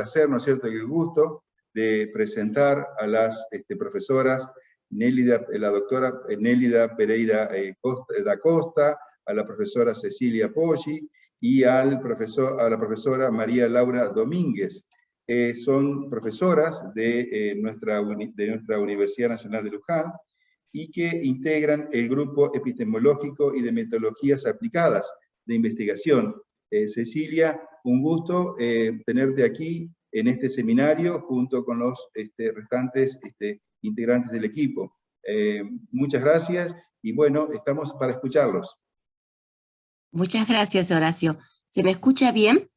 placer, ¿no es cierto?, y el gusto de presentar a las profesoras la doctora Nélida Pereira da Costa, a la profesora Cecilia Poggi y a la profesora María Laura Domínguez. Son profesoras de nuestra Universidad Nacional de Luján y que integran el grupo epistemológico y de metodologías aplicadas de investigación. Cecilia, un gusto tenerte aquí en este seminario junto con los restantes integrantes del equipo. Muchas gracias y bueno, estamos para escucharlos. Muchas gracias, Horacio. ¿Se me escucha bien?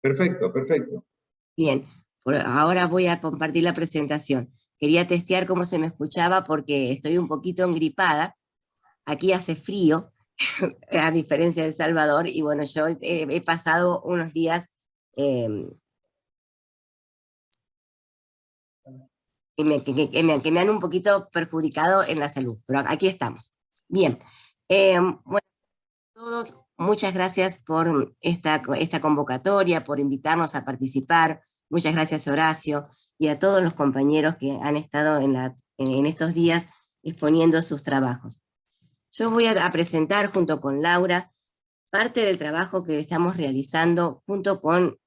Perfecto, perfecto. Bien, ahora voy a compartir la presentación. Quería testear cómo se me escuchaba porque estoy un poquito engripada. Aquí hace frío, a diferencia de El Salvador, y bueno, yo he pasado unos días que me han un poquito perjudicado en la salud, pero aquí estamos. Bien, bueno, todos, muchas gracias por esta convocatoria, por invitarnos a participar. Muchas gracias, Horacio, y a todos los compañeros que han estado en estos días exponiendo sus trabajos. Yo voy a presentar junto con Laura parte del trabajo que estamos realizando junto con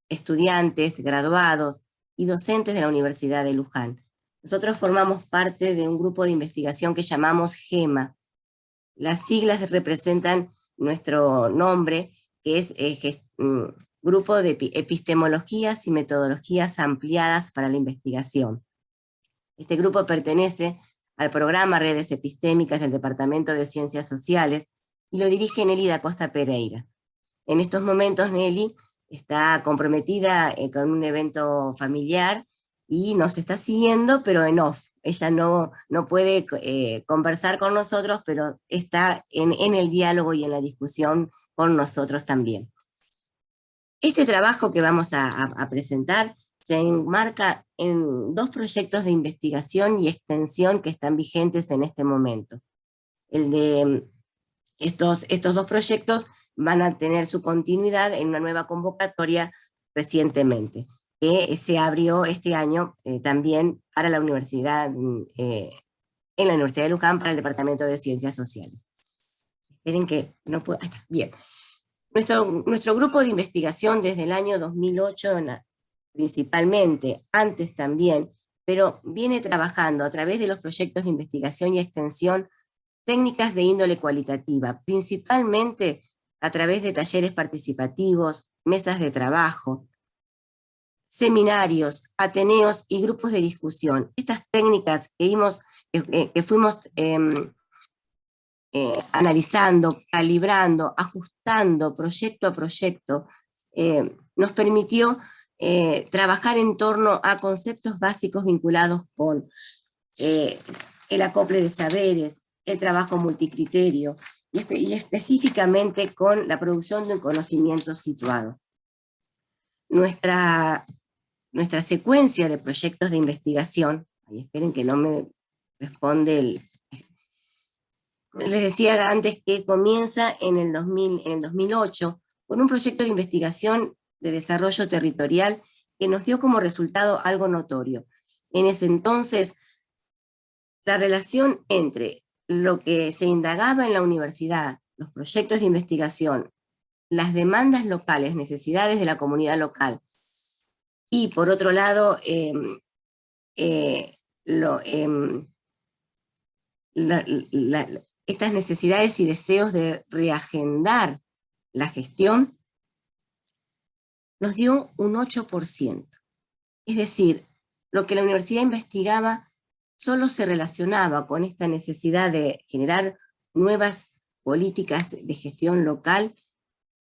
estudiantes, graduados y docentes de la Universidad de Luján. Nosotros formamos parte de un grupo de investigación que llamamos GEMA. Las siglas representan nuestro nombre, que es Grupo de Epistemologías y Metodologías Ampliadas para la Investigación. Este grupo pertenece al programa Redes Epistémicas del Departamento de Ciencias Sociales y lo dirige Nelly da Costa Pereira. En estos momentos Nelly está comprometida con un evento familiar y nos está siguiendo, pero en off. Ella no puede conversar con nosotros, pero está en el diálogo y en la discusión con nosotros también. Este trabajo que vamos a presentar se enmarca en dos proyectos de investigación y extensión que están vigentes en este momento. Estos dos proyectos van a tener su continuidad en una nueva convocatoria recientemente, que se abrió este año también para la universidad, en la Universidad de Luján, para el Departamento de Ciencias Sociales. Esperen que no puedo... Ahí está, bien. Nuestro grupo de investigación desde el año 2008, principalmente, antes también, pero viene trabajando a través de los proyectos de investigación y extensión técnicas de índole cualitativa, principalmente a través de talleres participativos, mesas de trabajo, seminarios, ateneos y grupos de discusión. Estas técnicas que fuimos analizando, calibrando, ajustando proyecto a proyecto, nos permitió trabajar en torno a conceptos básicos vinculados con el acople de saberes, el trabajo multicriterio, y específicamente con la producción de un conocimiento situado. Nuestra secuencia de proyectos de investigación, ahí esperen que no me responde les decía antes que comienza en el 2008 con un proyecto de investigación de desarrollo territorial que nos dio como resultado algo notorio. En ese entonces, la relación entre lo que se indagaba en la universidad, los proyectos de investigación, las demandas locales, necesidades de la comunidad local, y por otro lado, estas necesidades y deseos de reagendar la gestión, nos dio un 8%. Es decir, lo que la universidad investigaba solo se relacionaba con esta necesidad de generar nuevas políticas de gestión local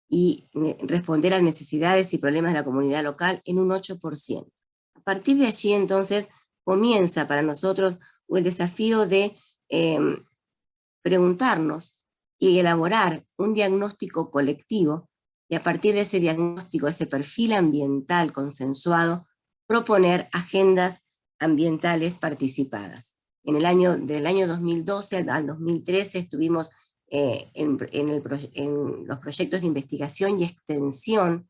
y responder a necesidades y problemas de la comunidad local en un 8%. A partir de allí, entonces, comienza para nosotros el desafío de preguntarnos y elaborar un diagnóstico colectivo, y a partir de ese diagnóstico, ese perfil ambiental consensuado, proponer agendas ambientales participadas. Del año 2012 al 2013 estuvimos en los proyectos de investigación y extensión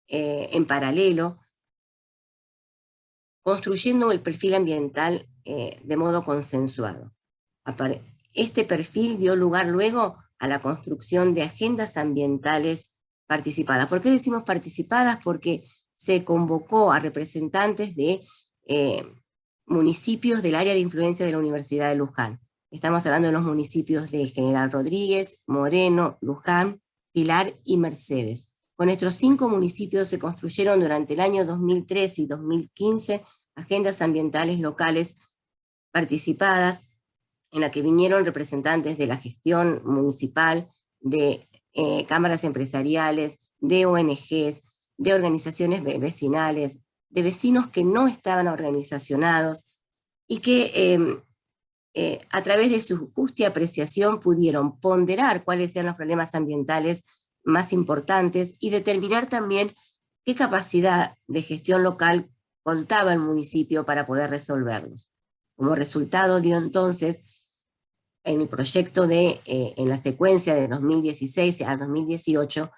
en paralelo, construyendo el perfil ambiental de modo consensuado. Este perfil dio lugar luego a la construcción de agendas ambientales participadas. ¿Por qué decimos participadas? Porque se convocó a representantes de municipios del área de influencia de la Universidad de Luján. Estamos hablando de los municipios de General Rodríguez, Moreno, Luján, Pilar y Mercedes. Con estos 5 municipios se construyeron durante el año 2013 y 2015 agendas ambientales locales participadas, en la que vinieron representantes de la gestión municipal, de cámaras empresariales, de ONGs, de organizaciones vecinales, de vecinos que no estaban organizacionados y que a través de su justa apreciación pudieron ponderar cuáles eran los problemas ambientales más importantes y determinar también qué capacidad de gestión local contaba el municipio para poder resolverlos. Como resultado dio entonces, en el proyecto en la secuencia de 2016 a 2018,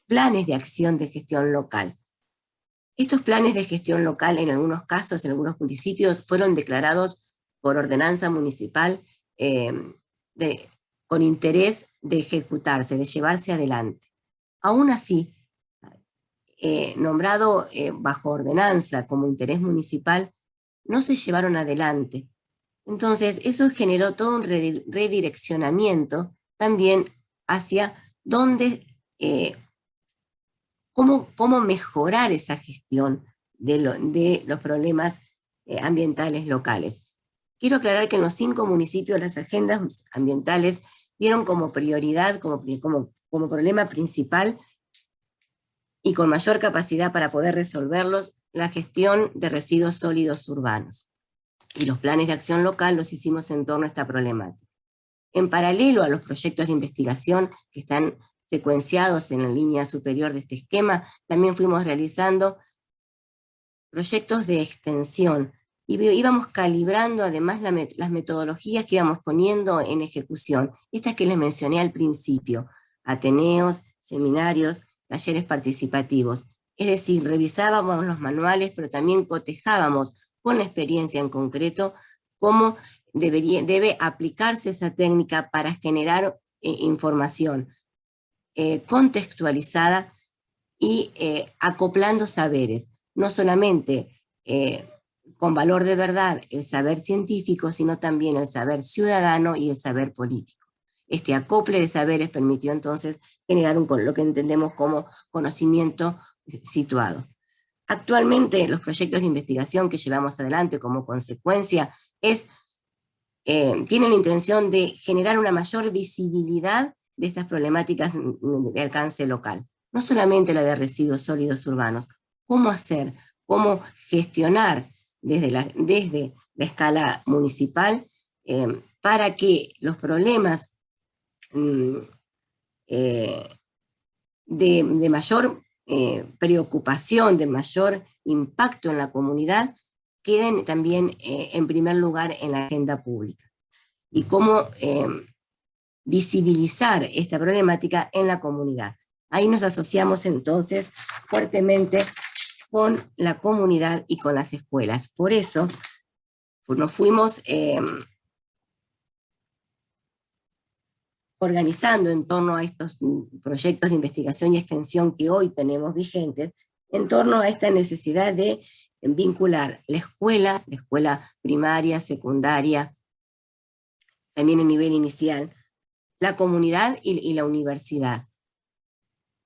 planes de acción de gestión local. Estos planes de gestión local, en algunos casos, en algunos municipios, fueron declarados por ordenanza municipal con interés de ejecutarse, de llevarse adelante. Aún así, nombrado bajo ordenanza como interés municipal, no se llevaron adelante. Entonces, eso generó todo un redireccionamiento también hacia dónde, cómo mejorar esa gestión de los problemas ambientales locales. Quiero aclarar que en los 5 municipios las agendas ambientales dieron como prioridad, como problema principal y con mayor capacidad para poder resolverlos, la gestión de residuos sólidos urbanos. Y los planes de acción local los hicimos en torno a esta problemática. En paralelo a los proyectos de investigación que están secuenciados en la línea superior de este esquema, también fuimos realizando proyectos de extensión, y íbamos calibrando además las metodologías que íbamos poniendo en ejecución, estas que les mencioné al principio, ateneos, seminarios, talleres participativos. Es decir, revisábamos los manuales, pero también cotejábamos con la experiencia en concreto cómo debe aplicarse esa técnica para generar información contextualizada y acoplando saberes, no solamente con valor de verdad el saber científico, sino también el saber ciudadano y el saber político. Este acople de saberes permitió entonces generar lo que entendemos como conocimiento situado. Actualmente los proyectos de investigación que llevamos adelante como consecuencia tienen la intención de generar una mayor visibilidad de estas problemáticas de alcance local. No solamente la de residuos sólidos urbanos, cómo hacer, cómo gestionar desde la escala municipal para que los problemas de mayor preocupación, de mayor impacto en la comunidad, queden también en primer lugar en la agenda pública. Y cómo visibilizar esta problemática en la comunidad. Ahí nos asociamos entonces fuertemente con la comunidad y con las escuelas. Por eso nos fuimos organizando en torno a estos proyectos de investigación y extensión que hoy tenemos vigentes, en torno a esta necesidad de vincular la escuela primaria, secundaria, también en nivel inicial, la comunidad y la universidad.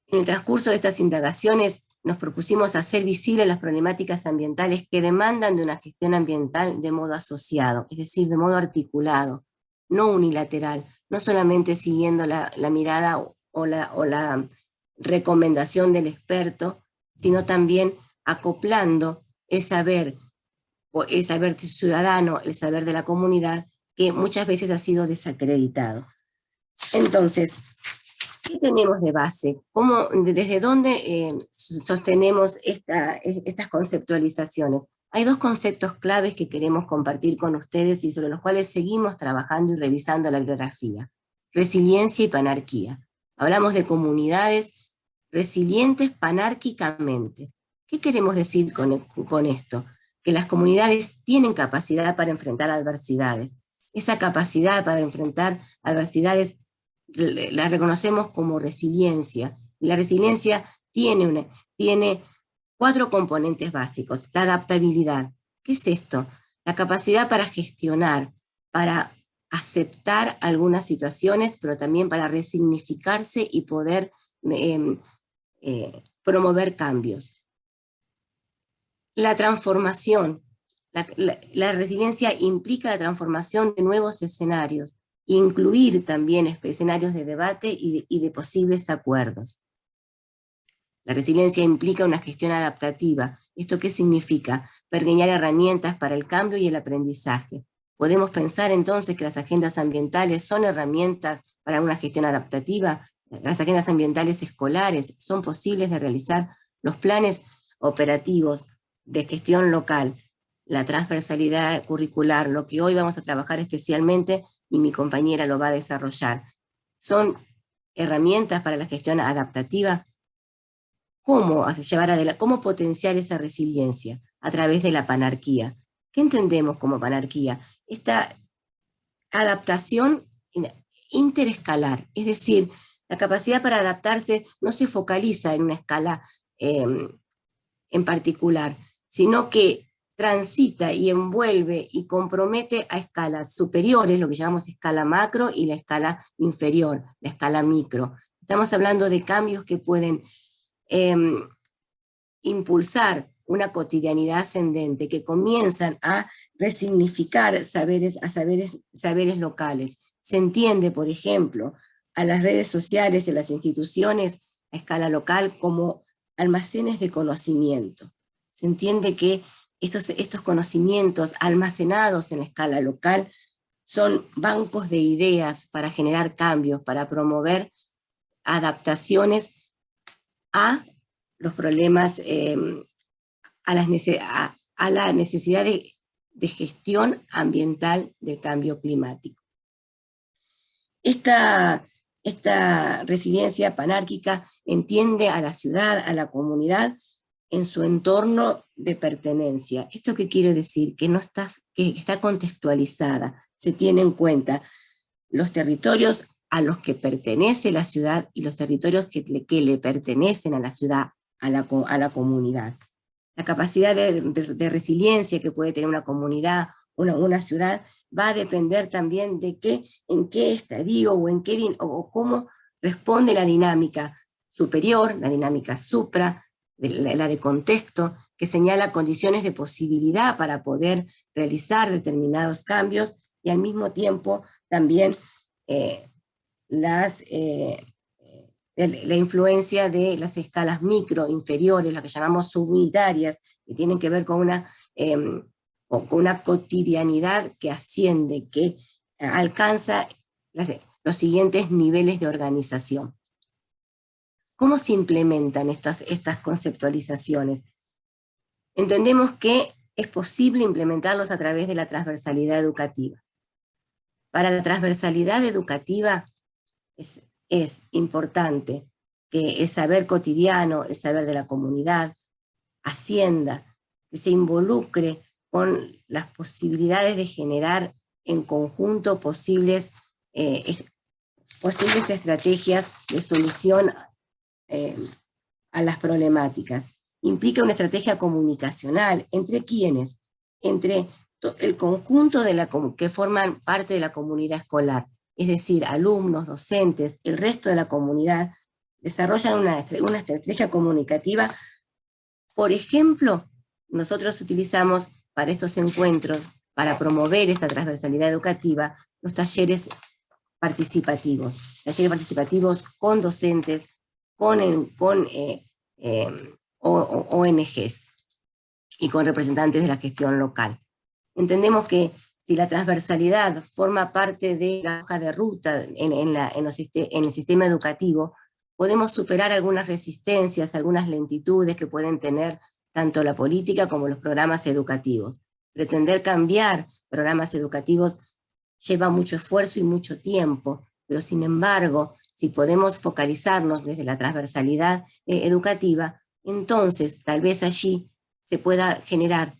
En el transcurso de estas indagaciones nos propusimos hacer visibles las problemáticas ambientales que demandan de una gestión ambiental de modo asociado, es decir, de modo articulado, no unilateral, no solamente siguiendo la mirada o la recomendación del experto, sino también acoplando el saber ciudadano, el saber de la comunidad, que muchas veces ha sido desacreditado. Entonces, ¿qué tenemos de base? ¿Desde dónde sostenemos estas conceptualizaciones? hay dos conceptos claves que queremos compartir con ustedes y sobre los cuales seguimos trabajando y revisando la bibliografía: resiliencia y panarquía. Hablamos de comunidades resilientes panárquicamente. ¿Qué queremos decir con esto? Que las comunidades tienen capacidad para enfrentar adversidades. Esa capacidad para enfrentar adversidades la reconocemos como resiliencia. Y la resiliencia tiene 4 componentes básicos. La adaptabilidad. ¿Qué es esto? La capacidad para gestionar, para aceptar algunas situaciones, pero también para resignificarse y poder promover cambios. La transformación. La resiliencia implica la transformación de nuevos escenarios, incluir también escenarios de debate y de posibles acuerdos. La resiliencia implica una gestión adaptativa. ¿Esto qué significa? Pergeñar herramientas para el cambio y el aprendizaje. ¿Podemos pensar entonces que las agendas ambientales son herramientas para una gestión adaptativa? Las agendas ambientales escolares son posibles de realizar. Los planes operativos de gestión local, la transversalidad curricular, lo que hoy vamos a trabajar especialmente y mi compañera lo va a desarrollar, son herramientas para la gestión adaptativa. ¿Cómo potenciar esa resiliencia? A través de la panarquía. ¿Qué entendemos como panarquía? Esta adaptación interescalar, es decir, la capacidad para adaptarse no se focaliza en una escala en particular, sino que transita y envuelve y compromete a escalas superiores, lo que llamamos escala macro, y la escala inferior, la escala micro. Estamos hablando de cambios que pueden impulsar una cotidianidad ascendente, que comienzan a resignificar saberes locales. Se entiende, por ejemplo, a las redes sociales y a las instituciones a escala local como almacenes de conocimiento. Se entiende que estos conocimientos almacenados en escala local son bancos de ideas para generar cambios, para promover adaptaciones a los problemas, a la necesidad de gestión ambiental del cambio climático. Esta resiliencia panárquica entiende a la ciudad, a la comunidad, en su entorno de pertenencia. ¿Esto qué quiere decir? Que está contextualizada, se tiene en cuenta los territorios a los que pertenece la ciudad y los territorios que le pertenecen a la ciudad, a la comunidad. La capacidad de resiliencia que puede tener una comunidad, una ciudad, va a depender también de en qué estadio o cómo responde la dinámica superior, la dinámica supra, la de contexto, que señala condiciones de posibilidad para poder realizar determinados cambios, y al mismo tiempo también la influencia de las escalas micro, inferiores, lo que llamamos subunitarias, que tienen que ver con una cotidianidad que asciende, que alcanza los siguientes niveles de organización. ¿Cómo se implementan estas conceptualizaciones? Entendemos que es posible implementarlos a través de la transversalidad educativa. Para la transversalidad educativa es importante que el saber cotidiano, el saber de la comunidad, ascienda, que se involucre con las posibilidades de generar en conjunto posibles estrategias de solución a las problemáticas. Implica una estrategia comunicacional. ¿Entre quiénes? Entre el conjunto que forman parte de la comunidad escolar, es decir, alumnos, docentes, el resto de la comunidad, desarrollan una estrategia comunicativa. Por ejemplo, nosotros utilizamos para estos encuentros, para promover esta transversalidad educativa, los talleres participativos con docentes, con ONGs y con representantes de la gestión local. Entendemos que si la transversalidad forma parte de la hoja de ruta en el sistema educativo, podemos superar algunas resistencias, algunas lentitudes que pueden tener tanto la política como los programas educativos. Pretender cambiar programas educativos lleva mucho esfuerzo y mucho tiempo, pero sin embargo, si podemos focalizarnos desde la transversalidad educativa, entonces tal vez allí se pueda generar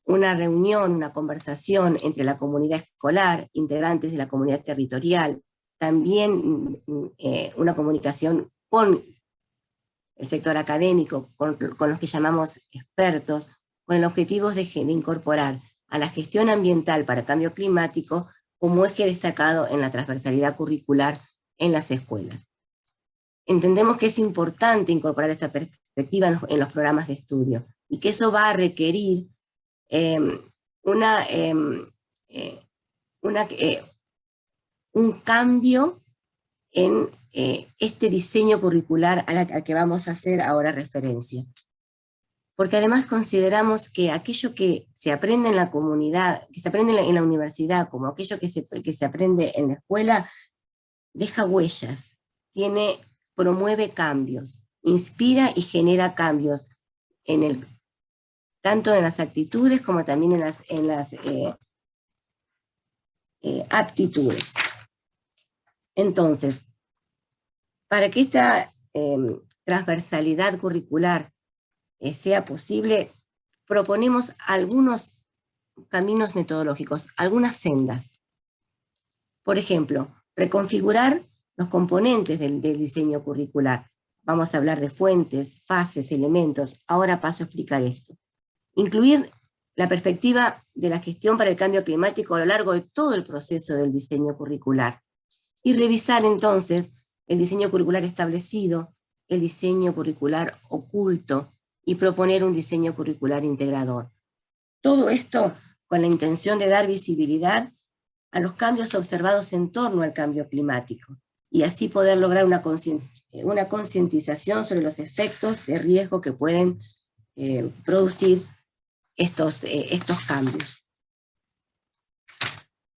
una reunión, una conversación entre la comunidad escolar, integrantes de la comunidad territorial, también una comunicación con el sector académico, con los que llamamos expertos, con el objetivo de incorporar a la gestión ambiental para cambio climático como eje destacado en la transversalidad curricular en las escuelas. Entendemos que es importante incorporar esta perspectiva en los programas de estudio, y que eso va a requerir un cambio en este diseño curricular al que vamos a hacer ahora referencia. Porque además consideramos que aquello que se aprende en la comunidad, que se aprende en la universidad, como aquello que se aprende en la escuela, deja huellas, promueve cambios, inspira y genera cambios, tanto en las actitudes como también en las aptitudes. Entonces, para que esta transversalidad curricular sea posible, proponemos algunos caminos metodológicos, algunas sendas. Por ejemplo, reconfigurar los componentes del diseño curricular. Vamos a hablar de fuentes, fases, elementos. Ahora paso a explicar esto. Incluir la perspectiva de la gestión para el cambio climático a lo largo de todo el proceso del diseño curricular. Y revisar entonces el diseño curricular establecido, el diseño curricular oculto, y proponer un diseño curricular integrador. Todo esto con la intención de dar visibilidad a los cambios observados en torno al cambio climático, y así poder lograr una concientización sobre los efectos de riesgo que pueden producir estos cambios.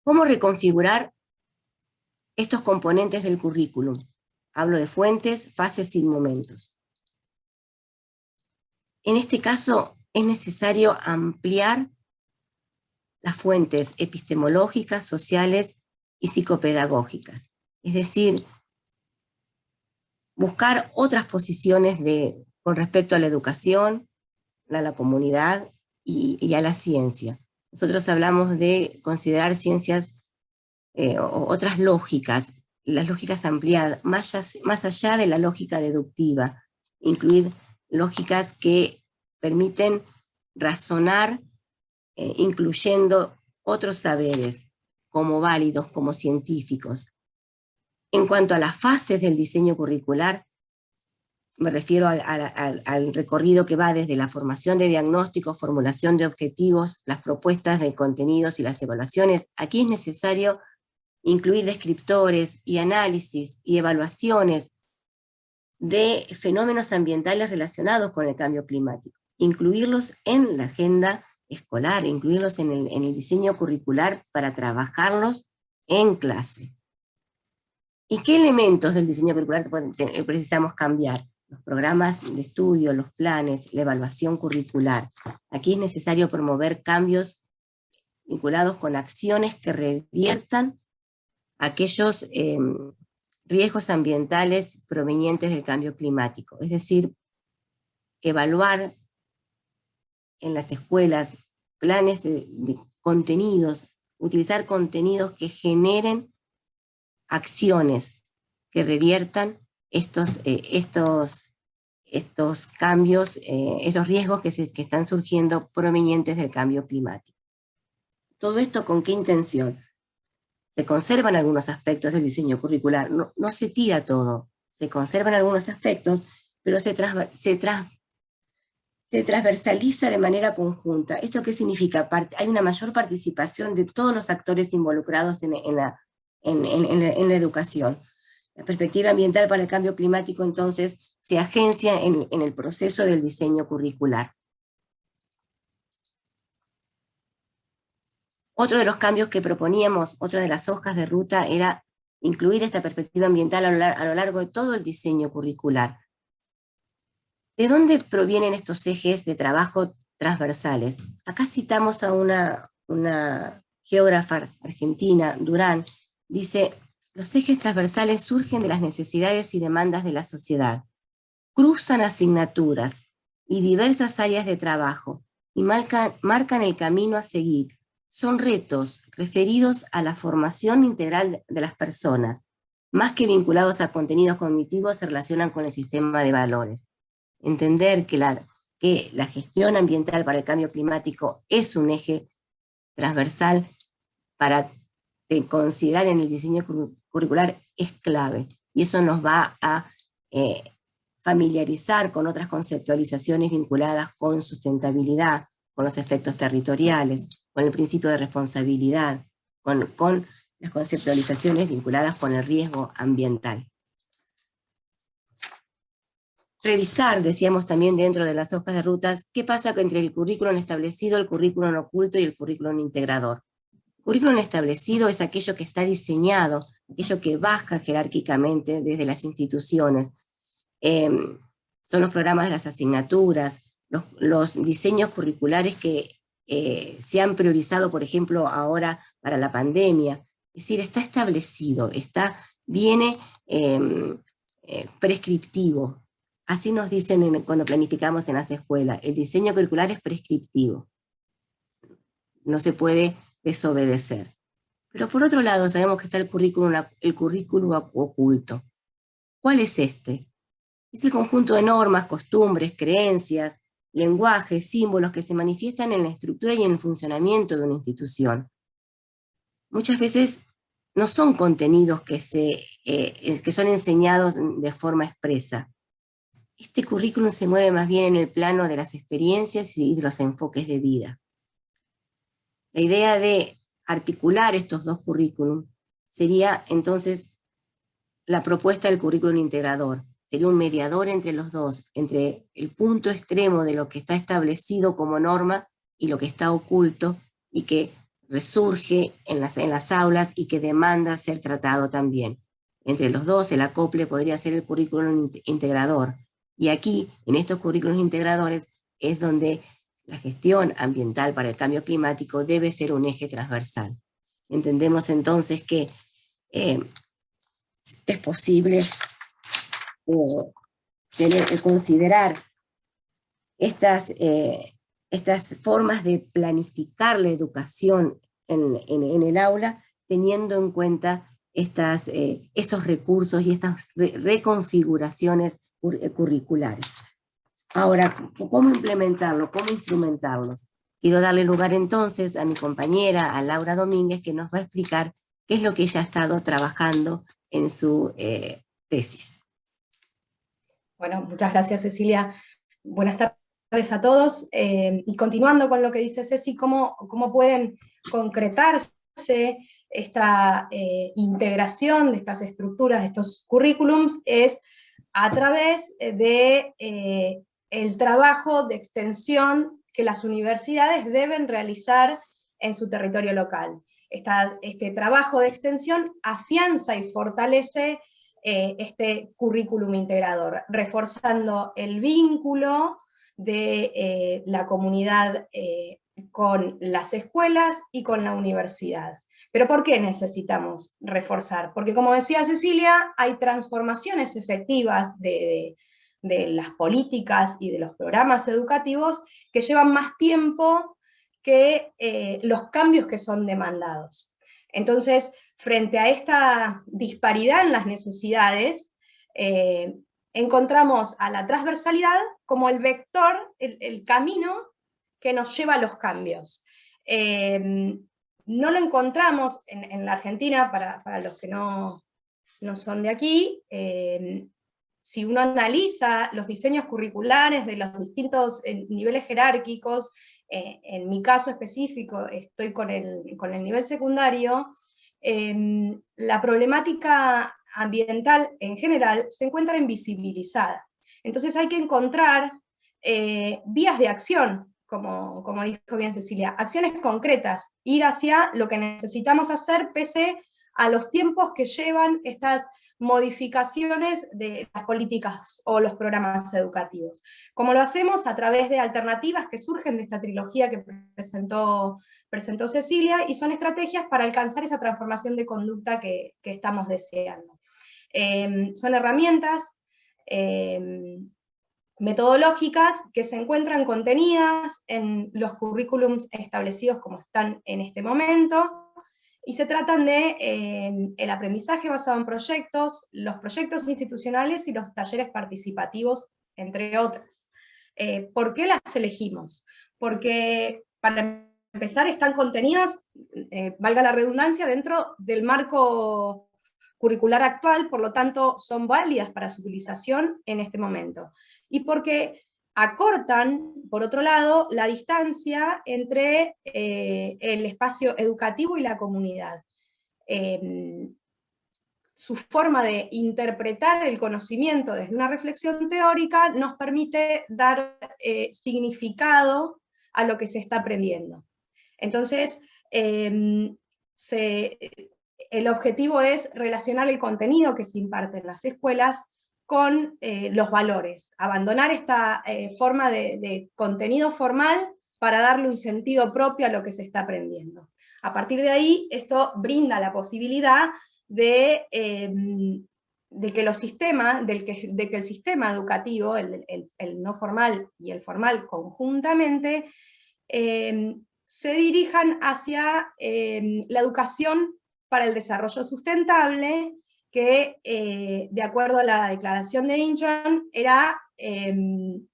¿Cómo reconfigurar estos componentes del currículum? Hablo de fuentes, fases y momentos. En este caso es necesario ampliar las fuentes epistemológicas, sociales y psicopedagógicas. Es decir, buscar otras posiciones con respecto a la educación, a la comunidad y a la ciencia. Nosotros hablamos de considerar ciencias, otras lógicas, las lógicas ampliadas, más allá de la lógica deductiva, incluir lógicas que permiten razonar, incluyendo otros saberes como válidos, como científicos. En cuanto a las fases del diseño curricular, me refiero al recorrido que va desde la formación de diagnósticos, formulación de objetivos, las propuestas de contenidos y las evaluaciones. Aquí es necesario incluir descriptores y análisis y evaluaciones de fenómenos ambientales relacionados con el cambio climático, incluirlos en la agenda escolar, incluirlos en el diseño curricular para trabajarlos en clase. ¿Y qué elementos del diseño curricular precisamos cambiar? Los programas de estudio, los planes, la evaluación curricular. Aquí es necesario promover cambios vinculados con acciones que reviertan aquellos riesgos ambientales provenientes del cambio climático. Es decir, evaluar en las escuelas planes de contenidos, utilizar contenidos que generen acciones que reviertan estos cambios, estos riesgos que están surgiendo provenientes del cambio climático. ¿Todo esto con qué intención? Se conservan algunos aspectos del diseño curricular, no se tira todo, se conservan algunos aspectos, pero se transversaliza de manera conjunta. ¿Esto qué significa? Hay una mayor participación de todos los actores involucrados en la educación. La perspectiva ambiental para el cambio climático, entonces, se agencia en el proceso del diseño curricular. Otro de los cambios que proponíamos, otra de las hojas de ruta, era incluir esta perspectiva ambiental a lo largo de todo el diseño curricular. ¿De dónde provienen estos ejes de trabajo transversales? Acá citamos a una geógrafa argentina, Durán, dice: los ejes transversales surgen de las necesidades y demandas de la sociedad, cruzan asignaturas y diversas áreas de trabajo y marcan el camino a seguir. Son retos referidos a la formación integral de las personas, más que vinculados a contenidos cognitivos, se relacionan con el sistema de valores. Entender que la gestión ambiental para el cambio climático es un eje transversal para considerar en el diseño curricular es clave, y eso nos va a familiarizar con otras conceptualizaciones vinculadas con sustentabilidad, con los efectos territoriales, con el principio de responsabilidad, con las conceptualizaciones vinculadas con el riesgo ambiental. Revisar, decíamos también dentro de las hojas de rutas, qué pasa entre el currículum establecido, el currículum oculto y el currículum integrador. El currículum establecido es aquello que está diseñado, aquello que baja jerárquicamente desde las instituciones. Son los programas de las asignaturas, los diseños curriculares que se han priorizado, por ejemplo, ahora para la pandemia. Es decir, está establecido, viene prescriptivo. Así nos dicen cuando planificamos en las escuelas, el diseño curricular es prescriptivo. No se puede desobedecer. Pero por otro lado, sabemos que está el currículum oculto. ¿Cuál es este? Es el conjunto de normas, costumbres, creencias, lenguajes, símbolos que se manifiestan en la estructura y en el funcionamiento de una institución. Muchas veces no son contenidos que son enseñados de forma expresa. Este currículum se mueve más bien en el plano de las experiencias y de los enfoques de vida. La idea de articular estos dos currículums sería entonces la propuesta del currículum integrador. Sería un mediador entre los dos, entre el punto extremo de lo que está establecido como norma y lo que está oculto y que resurge en las aulas y que demanda ser tratado también. Entre los dos, el acople podría ser el currículum integrador. Y aquí, en estos currículos integradores, es donde la gestión ambiental para el cambio climático debe ser un eje transversal. Entendemos entonces que es posible considerar estas formas de planificar la educación en el aula, teniendo en cuenta estos recursos y estas reconfiguraciones curriculares. Ahora, ¿cómo implementarlo? ¿Cómo instrumentarlos? Quiero darle lugar entonces a mi compañera, a Laura Domínguez, que nos va a explicar qué es lo que ella ha estado trabajando en su tesis. Bueno, muchas gracias, Cecilia. Buenas tardes a todos. Y continuando con lo que dice Ceci, ¿cómo pueden concretarse esta integración de estas estructuras, de estos currículums? Es a través de el trabajo de extensión que las universidades deben realizar en su territorio local. Este trabajo de extensión afianza y fortalece este currículum integrador, reforzando el vínculo de la comunidad con las escuelas y con la universidad. ¿Pero por qué necesitamos reforzar? Porque, como decía Cecilia, hay transformaciones efectivas de las políticas y de los programas educativos que llevan más tiempo que los cambios que son demandados. Entonces, frente a esta disparidad en las necesidades, encontramos a la transversalidad como el vector, el camino que nos lleva a los cambios. No lo encontramos en la Argentina, para los que no son de aquí. Si uno analiza los diseños curriculares de los distintos niveles jerárquicos, en mi caso específico estoy con el nivel secundario, la problemática ambiental en general se encuentra invisibilizada. Entonces hay que encontrar vías de acción, como dijo bien Cecilia, acciones concretas, ir hacia lo que necesitamos hacer pese a los tiempos que llevan estas modificaciones de las políticas o los programas educativos. Como lo hacemos a través de alternativas que surgen de esta trilogía que presentó Cecilia, y son estrategias para alcanzar esa transformación de conducta que estamos deseando. Son herramientas metodológicas que se encuentran contenidas en los currículums establecidos como están en este momento, y se tratan de el aprendizaje basado en proyectos, los proyectos institucionales y los talleres participativos, entre otras. ¿Por qué las elegimos? Porque, para empezar, están contenidas, valga la redundancia, dentro del marco curricular actual, por lo tanto son válidas para su utilización en este momento. Y porque acortan, por otro lado, la distancia entre el espacio educativo y la comunidad. Su forma de interpretar el conocimiento desde una reflexión teórica nos permite dar significado a lo que se está aprendiendo. Entonces, el objetivo es relacionar el contenido que se imparte en las escuelas con los valores, abandonar esta forma de contenido formal para darle un sentido propio a lo que se está aprendiendo. A partir de ahí, esto brinda la posibilidad de que los sistemas, de que el sistema educativo, el no formal y el formal conjuntamente, se dirijan hacia la educación para el desarrollo sustentable, que de acuerdo a la declaración de Incheon era el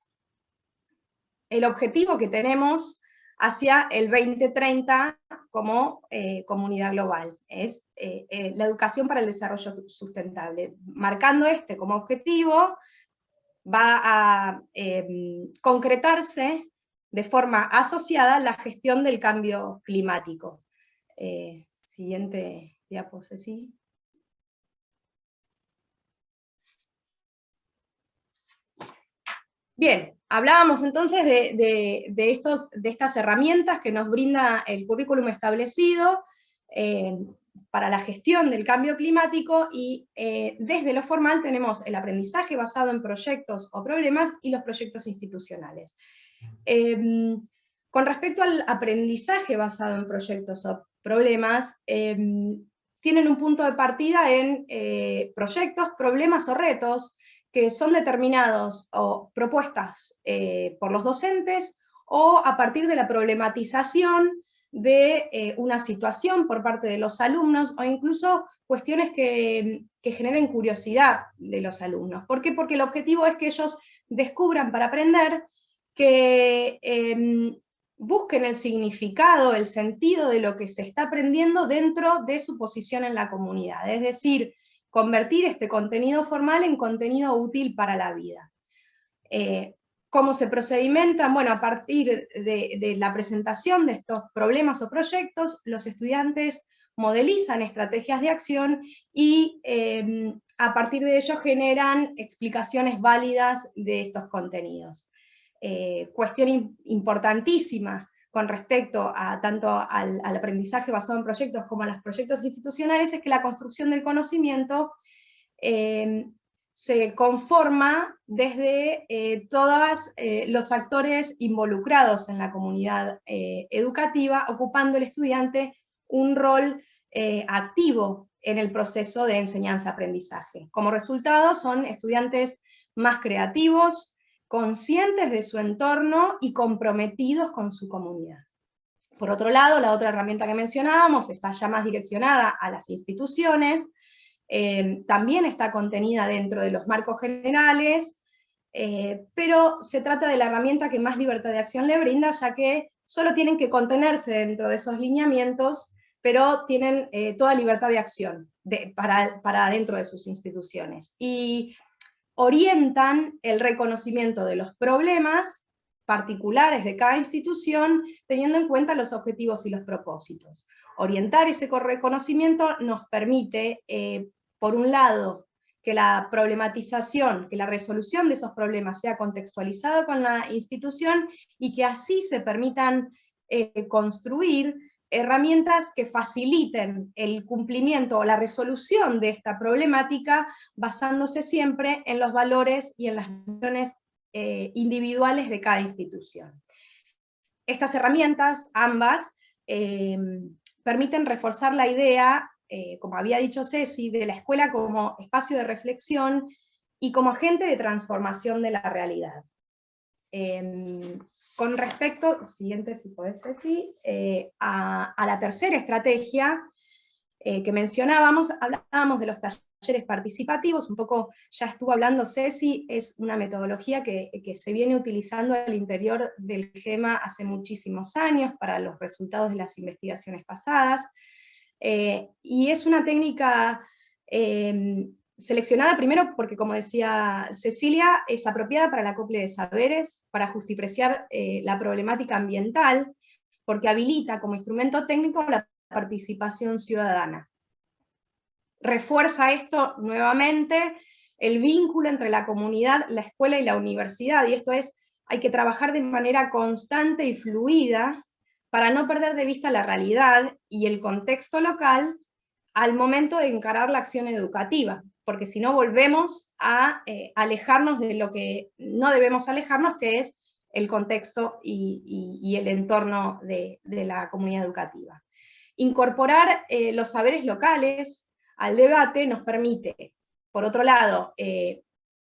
objetivo que tenemos hacia el 2030 como comunidad global, es la educación para el desarrollo sustentable. Marcando este como objetivo, va a concretarse de forma asociada la gestión del cambio climático. Siguiente diapositiva. Bien, hablábamos entonces de estas herramientas que nos brinda el currículum establecido para la gestión del cambio climático, y desde lo formal tenemos el aprendizaje basado en proyectos o problemas y los proyectos institucionales. Con respecto al aprendizaje basado en proyectos o problemas, tienen un punto de partida en proyectos, problemas o retos que son determinados o propuestas por los docentes, o a partir de la problematización de una situación por parte de los alumnos, o incluso cuestiones que generen curiosidad de los alumnos. ¿Por qué? Porque el objetivo es que ellos descubran para aprender, que busquen el significado, el sentido de lo que se está aprendiendo dentro de su posición en la comunidad, es decir, convertir este contenido formal en contenido útil para la vida. ¿Cómo se procedimentan? Bueno, a partir de la presentación de estos problemas o proyectos, los estudiantes modelizan estrategias de acción y a partir de ello generan explicaciones válidas de estos contenidos. Cuestión importantísima con respecto a tanto al aprendizaje basado en proyectos como a los proyectos institucionales, es que la construcción del conocimiento se conforma desde todos los actores involucrados en la comunidad educativa, ocupando el estudiante un rol activo en el proceso de enseñanza-aprendizaje. Como resultado, son estudiantes más creativos, conscientes de su entorno y comprometidos con su comunidad. Por otro lado, la otra herramienta que mencionábamos está ya más direccionada a las instituciones, también está contenida dentro de los marcos generales, pero se trata de la herramienta que más libertad de acción le brinda, ya que solo tienen que contenerse dentro de esos lineamientos, pero tienen toda libertad de acción para dentro de sus instituciones. Y orientan el reconocimiento de los problemas particulares de cada institución, teniendo en cuenta los objetivos y los propósitos. Orientar ese reconocimiento nos permite, por un lado, que la problematización, que la resolución de esos problemas sea contextualizada con la institución, y que así se permitan construir herramientas que faciliten el cumplimiento o la resolución de esta problemática, basándose siempre en los valores y en las visiones individuales de cada institución. Estas herramientas, ambas, permiten reforzar la idea, como había dicho Ceci, de la escuela como espacio de reflexión y como agente de transformación de la realidad. Con respecto, siguiente si podés, Ceci, a la tercera estrategia que mencionábamos, hablábamos de los talleres participativos, un poco ya estuvo hablando Ceci, es una metodología que se viene utilizando al interior del GEMA hace muchísimos años para los resultados de las investigaciones pasadas, y es una técnica seleccionada primero porque, como decía Cecilia, es apropiada para el acople de saberes, para justipreciar la problemática ambiental, porque habilita como instrumento técnico la participación ciudadana. Refuerza esto nuevamente el vínculo entre la comunidad, la escuela y la universidad, y esto es, hay que trabajar de manera constante y fluida para no perder de vista la realidad y el contexto local al momento de encarar la acción educativa, porque si no volvemos a alejarnos de lo que no debemos alejarnos, que es el contexto y el entorno de la comunidad educativa. Incorporar los saberes locales al debate nos permite, por otro lado,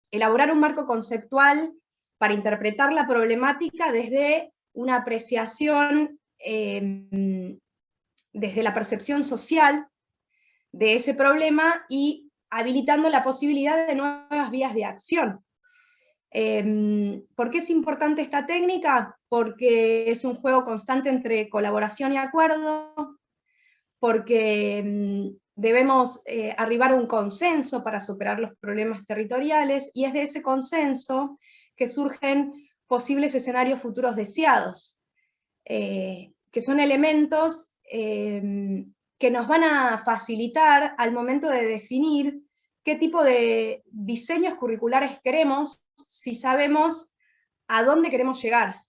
elaborar un marco conceptual para interpretar la problemática desde una apreciación, desde la percepción social de ese problema y habilitando la posibilidad de nuevas vías de acción. ¿Por qué es importante esta técnica? Porque es un juego constante entre colaboración y acuerdo, porque debemos arribar a un consenso para superar los problemas territoriales, y es de ese consenso que surgen posibles escenarios futuros deseados, que son elementos que nos van a facilitar al momento de definir qué tipo de diseños curriculares queremos, si sabemos a dónde queremos llegar,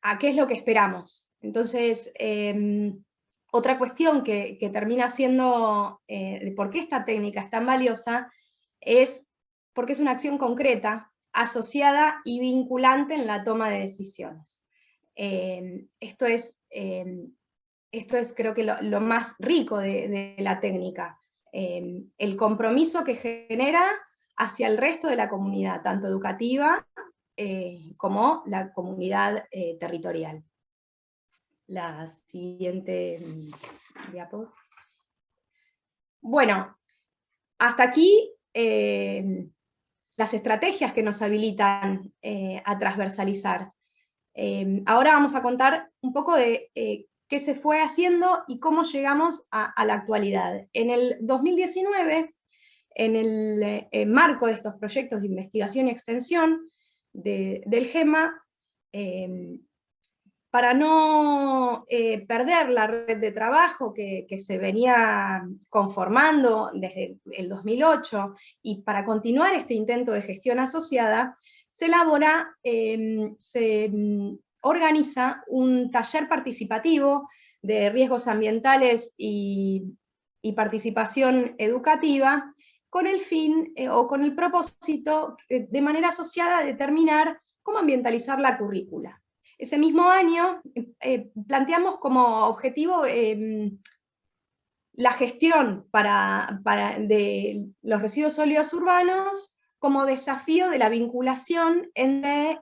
a qué es lo que esperamos. Entonces, otra cuestión que termina siendo de por qué esta técnica es tan valiosa es porque es una acción concreta, asociada y vinculante en la toma de decisiones. Esto es creo que lo más rico de la técnica, el compromiso que genera hacia el resto de la comunidad, tanto educativa como la comunidad territorial. La siguiente diapo. Bueno, hasta aquí las estrategias que nos habilitan a transversalizar. Ahora vamos a contar un poco de qué se fue haciendo y cómo llegamos a la actualidad. En el 2019, en el marco de estos proyectos de investigación y extensión del GEMA, para no perder la red de trabajo que se venía conformando desde el 2008, y para continuar este intento de gestión asociada, se elabora, se organiza un taller participativo de riesgos ambientales y participación educativa, con el fin o con el propósito de manera asociada de determinar cómo ambientalizar la currícula. Ese mismo año planteamos como objetivo la gestión de los residuos sólidos urbanos como desafío de la vinculación entre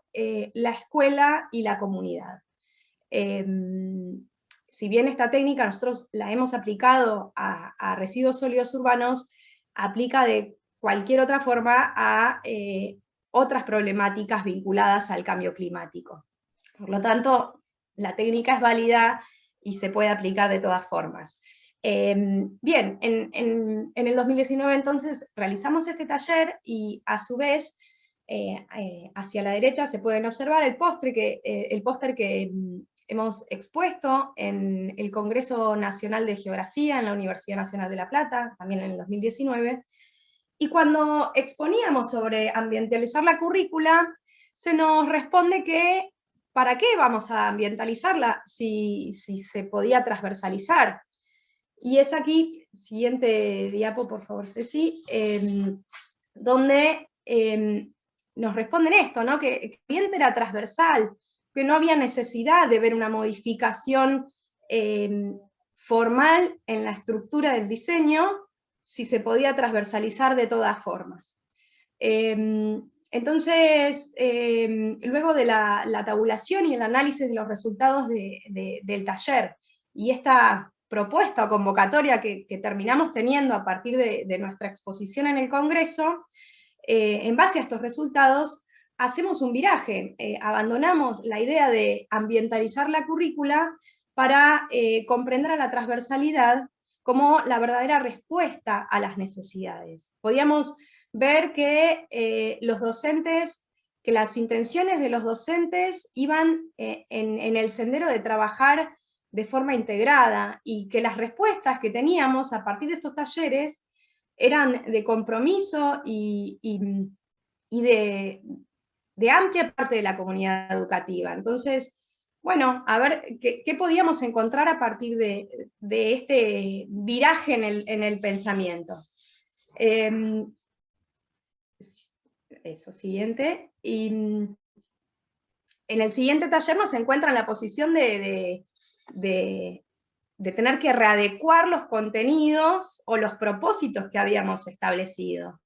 la escuela y la comunidad. Si bien esta técnica nosotros la hemos aplicado a residuos sólidos urbanos, aplica de cualquier otra forma a otras problemáticas vinculadas al cambio climático. Por lo tanto, la técnica es válida y se puede aplicar de todas formas. Bien, en el 2019 entonces realizamos este taller, y a su vez, hacia la derecha se pueden observar el póster que hemos expuesto en el Congreso Nacional de Geografía en la Universidad Nacional de La Plata, también en el 2019, y cuando exponíamos sobre ambientalizar la currícula, se nos responde que ¿para qué vamos a ambientalizarla si se podía transversalizar? Y es aquí, siguiente diapo, por favor, Ceci, donde nos responden esto, ¿no? Que el ambiente era transversal, que no había necesidad de ver una modificación formal en la estructura del diseño, si se podía transversalizar de todas formas. Entonces, luego de la tabulación y el análisis de los resultados del taller, y esta propuesta o convocatoria que terminamos teniendo a partir de nuestra exposición en el Congreso, en base a estos resultados, hacemos un viraje, abandonamos la idea de ambientalizar la currícula para comprender a la transversalidad como la verdadera respuesta a las necesidades. Podíamos ver que los docentes, que las intenciones de los docentes iban en el sendero de trabajar de forma integrada, y que las respuestas que teníamos a partir de estos talleres eran de compromiso y de amplia parte de la comunidad educativa. Entonces, bueno, a ver qué podíamos encontrar a partir de este viraje en el pensamiento. Eso, siguiente. Y en el siguiente taller nos encuentra en la posición de tener que readecuar los contenidos o los propósitos que habíamos establecido.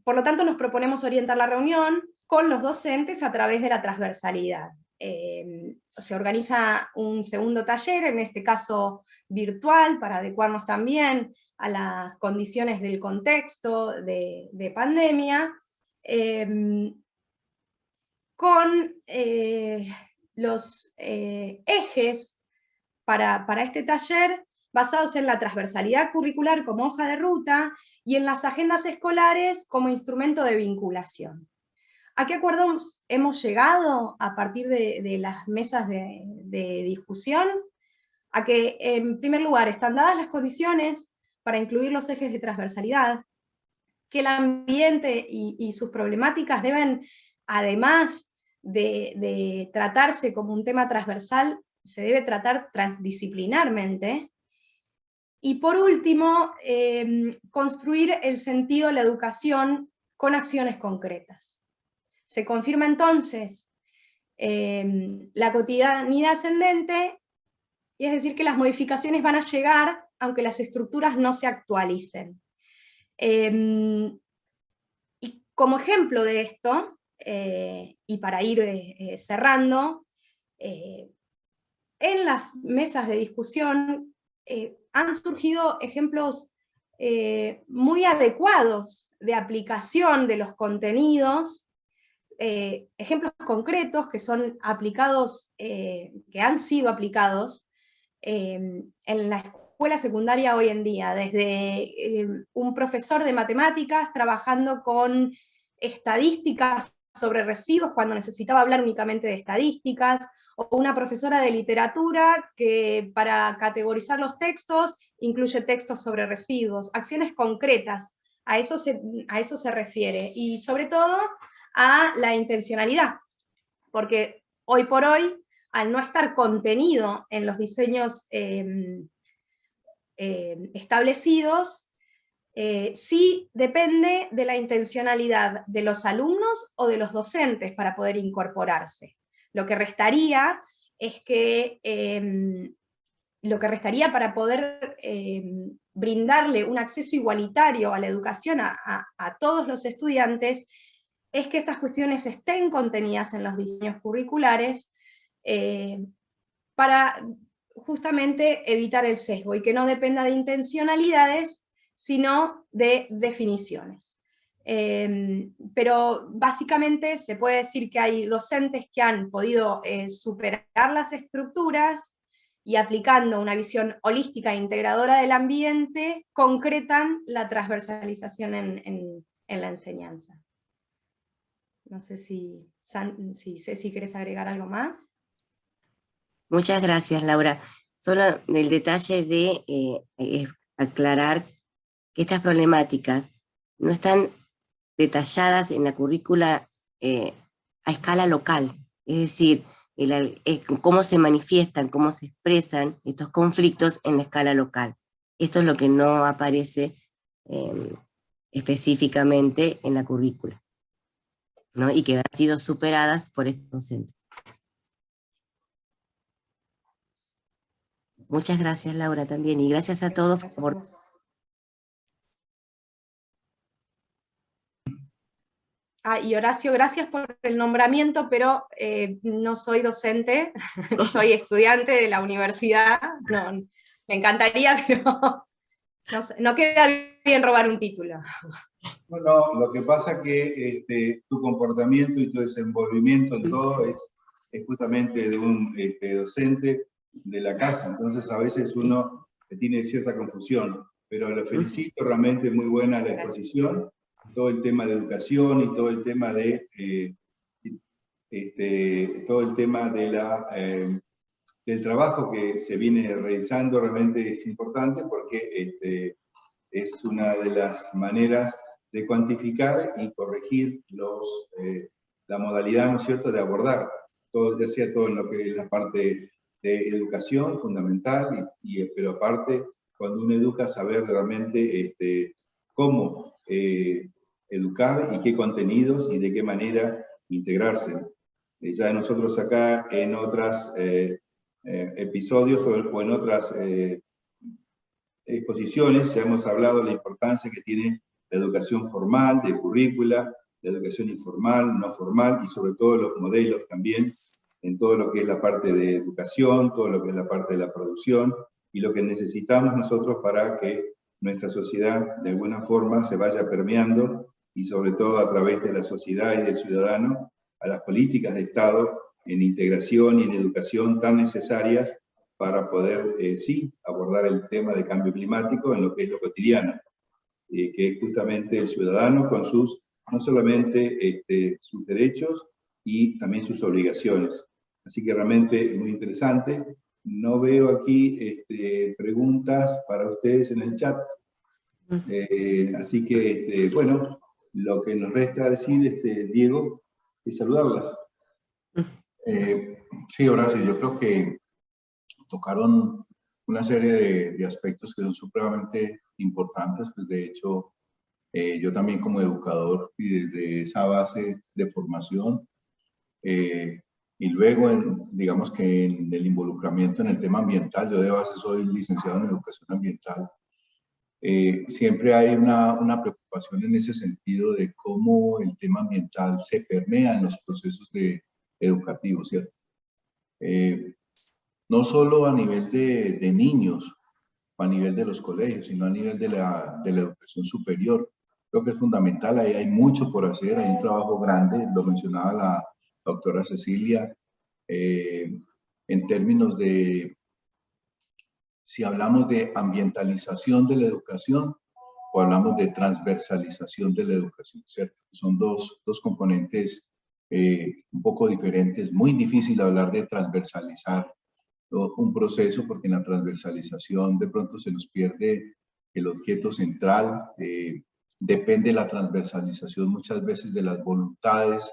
Por lo tanto, nos proponemos orientar la reunión con los docentes a través de la transversalidad. Se organiza un segundo taller, en este caso virtual, para adecuarnos también a las condiciones del contexto de pandemia, con los ejes para este taller basados en la transversalidad curricular como hoja de ruta y en las agendas escolares como instrumento de vinculación. ¿A qué acuerdos hemos llegado a partir de las mesas de discusión? A que, en primer lugar, están dadas las condiciones para incluir los ejes de transversalidad, que el ambiente y sus problemáticas deben, además de tratarse como un tema transversal, se debe tratar transdisciplinarmente. Y por último, construir el sentido de la educación con acciones concretas. Se confirma entonces la cotidianidad ascendente, y es decir, que las modificaciones van a llegar aunque las estructuras no se actualicen. Y como ejemplo de esto, y para ir cerrando, en las mesas de discusión han surgido ejemplos muy adecuados de aplicación de los contenidos, ejemplos concretos que son aplicados, que han sido aplicados en la escuela secundaria hoy en día, desde un profesor de matemáticas trabajando con estadísticas sobre residuos cuando necesitaba hablar únicamente de estadísticas, o una profesora de literatura que para categorizar los textos incluye textos sobre residuos, acciones concretas, a eso se refiere, y sobre todo a la intencionalidad, porque hoy por hoy, al no estar contenido en los diseños establecidos, sí depende de la intencionalidad de los alumnos o de los docentes para poder incorporarse. Lo que restaría es que, lo que restaría para poder brindarle un acceso igualitario a la educación a todos los estudiantes, es que estas cuestiones estén contenidas en los diseños curriculares para justamente evitar el sesgo y que no dependa de intencionalidades, sino de definiciones. Pero básicamente se puede decir que hay docentes que han podido superar las estructuras y, aplicando una visión holística e integradora del ambiente, concretan la transversalización en la enseñanza. No sé si Ceci, ¿querés agregar algo más? Muchas gracias, Laura. Solo del detalle de aclarar que estas problemáticas no están detalladas en la currícula a escala local, es decir, cómo se manifiestan, cómo se expresan estos conflictos en la escala local. Esto es lo que no aparece específicamente en la currícula, ¿no? Y que han sido superadas por estos docentes. Muchas gracias, Laura, también, y gracias a todos por... Y Horacio, gracias por el nombramiento, pero no soy docente, soy estudiante de la universidad. No, me encantaría, pero no queda bien robar un título. No, lo que pasa que tu comportamiento y tu desenvolvimiento en todo es justamente de un docente de la casa, entonces a veces uno tiene cierta confusión, pero lo felicito, realmente muy buena la exposición, todo el tema de educación y todo el tema de del trabajo que se viene realizando realmente es importante porque es una de las maneras de cuantificar y corregir la modalidad, ¿no es cierto?, de abordar, todo, ya sea todo en lo que es la parte de educación fundamental, pero aparte, cuando uno educa, saber realmente cómo educar y qué contenidos y de qué manera integrarse. Ya nosotros acá en otros episodios o en otras exposiciones ya hemos hablado de la importancia que tiene la educación formal, de currícula, la educación informal, no formal, y sobre todo los modelos también, en todo lo que es la parte de educación, todo lo que es la parte de la producción, y lo que necesitamos nosotros para que nuestra sociedad de alguna forma se vaya permeando, y sobre todo a través de la sociedad y del ciudadano, a las políticas de Estado en integración y en educación tan necesarias para poder, sí, abordar el tema de cambio climático en lo que es lo cotidiano, que es justamente el ciudadano con sus, no solamente sus derechos y también sus obligaciones. Así que realmente muy interesante. No veo aquí preguntas para ustedes en el chat. Así que, bueno, lo que nos resta decir, Diego, es saludarlas. Sí, Horacio, yo creo que tocaron una serie de aspectos que son supremamente importantes, pues de hecho, yo también como educador y desde esa base de formación, y luego, digamos que en el involucramiento en el tema ambiental, yo de base soy licenciado en educación ambiental, siempre hay una preocupación en ese sentido de cómo el tema ambiental se permea en los procesos educativos, ¿cierto? No solo a nivel de niños, o a nivel de los colegios, sino a nivel de la educación superior. Creo que es fundamental, ahí hay mucho por hacer, hay un trabajo grande, lo mencionaba la doctora Cecilia, en términos de, si hablamos de ambientalización de la educación o hablamos de transversalización de la educación, ¿cierto? Son dos componentes un poco diferentes, muy difícil hablar de transversalizar un proceso porque en la transversalización de pronto se nos pierde el objeto central, depende la transversalización muchas veces de las voluntades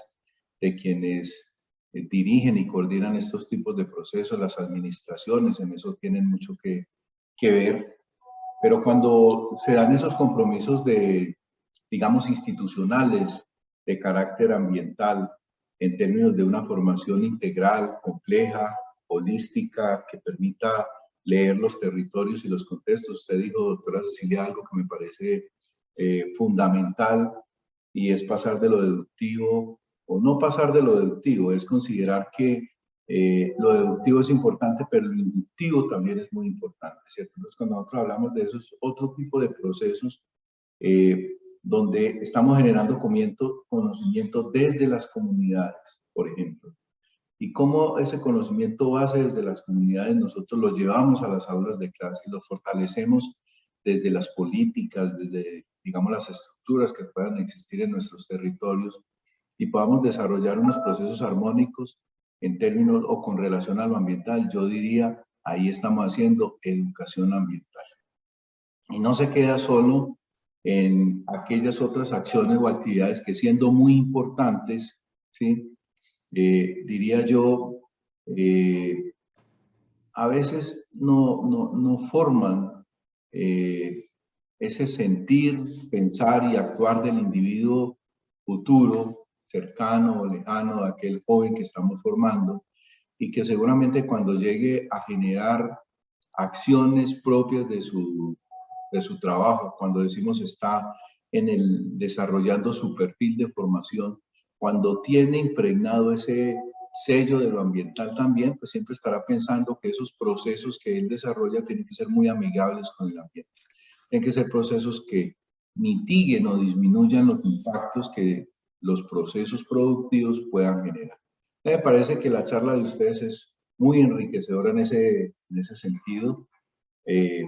de quienes dirigen y coordinan estos tipos de procesos, las administraciones en eso tienen mucho que ver, pero cuando se dan esos compromisos digamos, institucionales de carácter ambiental, en términos de una formación integral, compleja, holística, que permita leer los territorios y los contextos. Usted dijo, doctora Cecilia, algo que me parece fundamental, y es pasar de lo deductivo, o no pasar de lo deductivo, es considerar que lo deductivo es importante, pero lo inductivo también es muy importante, ¿cierto? Entonces, cuando nosotros hablamos de esos otro tipo de procesos, donde estamos generando conocimiento desde las comunidades, por ejemplo. Y cómo ese conocimiento base desde las comunidades nosotros lo llevamos a las aulas de clase y lo fortalecemos desde las políticas, desde, digamos, las estructuras que puedan existir en nuestros territorios y podamos desarrollar unos procesos armónicos en términos o con relación a lo ambiental. Yo diría, ahí estamos haciendo educación ambiental. Y no se queda solo en aquellas otras acciones o actividades que siendo muy importantes, ¿sí? diría yo, a veces no forman ese sentir, pensar y actuar del individuo futuro, cercano o lejano, de aquel joven que estamos formando, y que seguramente cuando llegue a generar acciones propias de su trabajo, cuando decimos está desarrollando su perfil de formación, cuando tiene impregnado ese sello de lo ambiental también, pues siempre estará pensando que esos procesos que él desarrolla tienen que ser muy amigables con el ambiente. Tienen que ser procesos que mitiguen o disminuyan los impactos que los procesos productivos puedan generar. Me parece que la charla de ustedes es muy enriquecedora en ese sentido. Tuve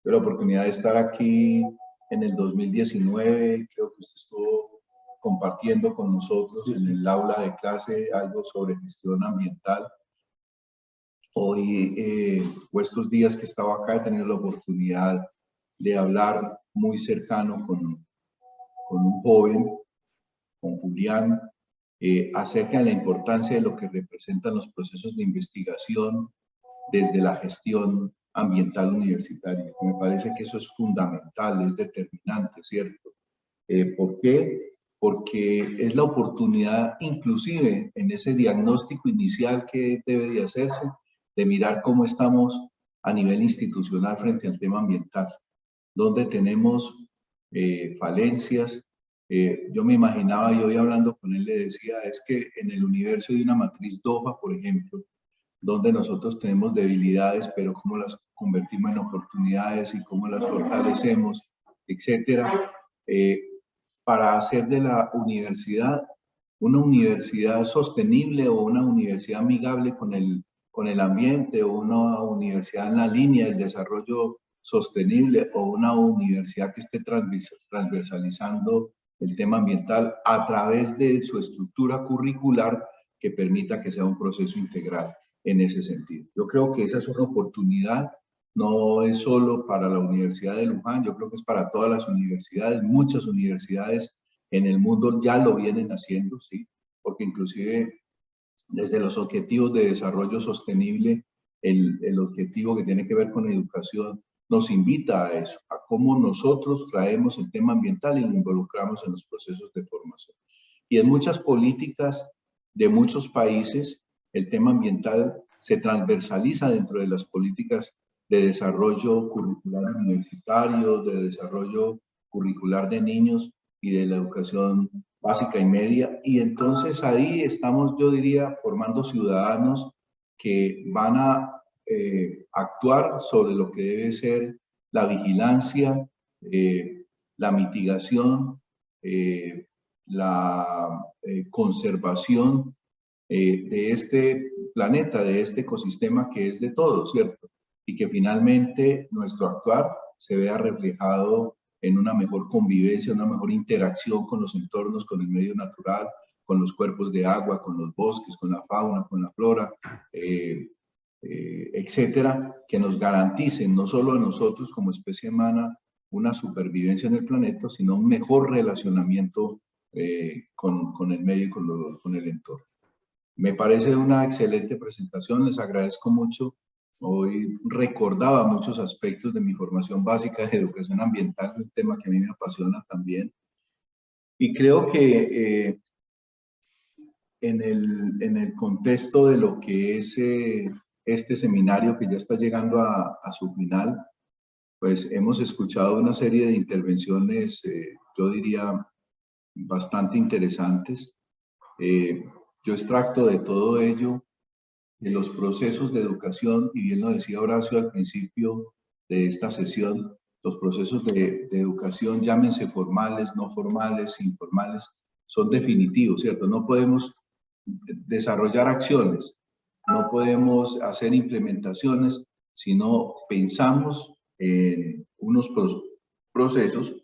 la oportunidad de estar aquí en el 2019, creo que usted estuvo compartiendo con nosotros en el aula de clase algo sobre gestión ambiental. Hoy, o estos días que estaba acá, he tenido la oportunidad de hablar muy cercano con un joven, con Julián, acerca de la importancia de lo que representan los procesos de investigación desde la gestión ambiental universitaria. Me parece que eso es fundamental, es determinante, ¿cierto? ¿Por qué? Porque es la oportunidad, inclusive en ese diagnóstico inicial que debe de hacerse, de mirar cómo estamos a nivel institucional frente al tema ambiental, donde tenemos falencias. Yo me imaginaba, y hoy hablando con él le decía, es que en el universo de una matriz DOFA, por ejemplo, donde nosotros tenemos debilidades, pero cómo las convertimos en oportunidades y cómo las fortalecemos, etcétera, para hacer de la universidad una universidad sostenible o una universidad amigable con el ambiente, o una universidad en la línea del desarrollo sostenible, o una universidad que esté transversalizando el tema ambiental a través de su estructura curricular que permita que sea un proceso integral en ese sentido. Yo creo que esa es una oportunidad, no es solo para la Universidad de Luján, yo creo que es para todas las universidades. Muchas universidades en el mundo ya lo vienen haciendo, ¿sí? Porque inclusive desde los objetivos de desarrollo sostenible, el objetivo que tiene que ver con educación nos invita a eso, a cómo nosotros traemos el tema ambiental y lo involucramos en los procesos de formación. Y en muchas políticas de muchos países, el tema ambiental se transversaliza dentro de las políticas de desarrollo curricular universitario, de desarrollo curricular de niños y de la educación básica y media. Y entonces ahí estamos, yo diría, formando ciudadanos que van a actuar sobre lo que debe ser la vigilancia, la mitigación, la conservación de este planeta, de este ecosistema que es de todos, ¿cierto? Y que finalmente nuestro actuar se vea reflejado en una mejor convivencia, una mejor interacción con los entornos, con el medio natural, con los cuerpos de agua, con los bosques, con la fauna, con la flora, etcétera, que nos garanticen no solo a nosotros como especie humana una supervivencia en el planeta, sino un mejor relacionamiento con el medio y con el entorno. Me parece una excelente presentación, les agradezco mucho. Hoy recordaba muchos aspectos de mi formación básica de educación ambiental, un tema que a mí me apasiona también. Y creo que en el contexto de lo que es este seminario que ya está llegando a su final, pues hemos escuchado una serie de intervenciones, yo diría, bastante interesantes. Yo extracto de todo ello, de los procesos de educación, y bien lo decía Horacio al principio de esta sesión, los procesos de educación, llámense formales, no formales, informales, son definitivos, ¿cierto? No podemos desarrollar acciones, no podemos hacer implementaciones si no pensamos en unos procesos,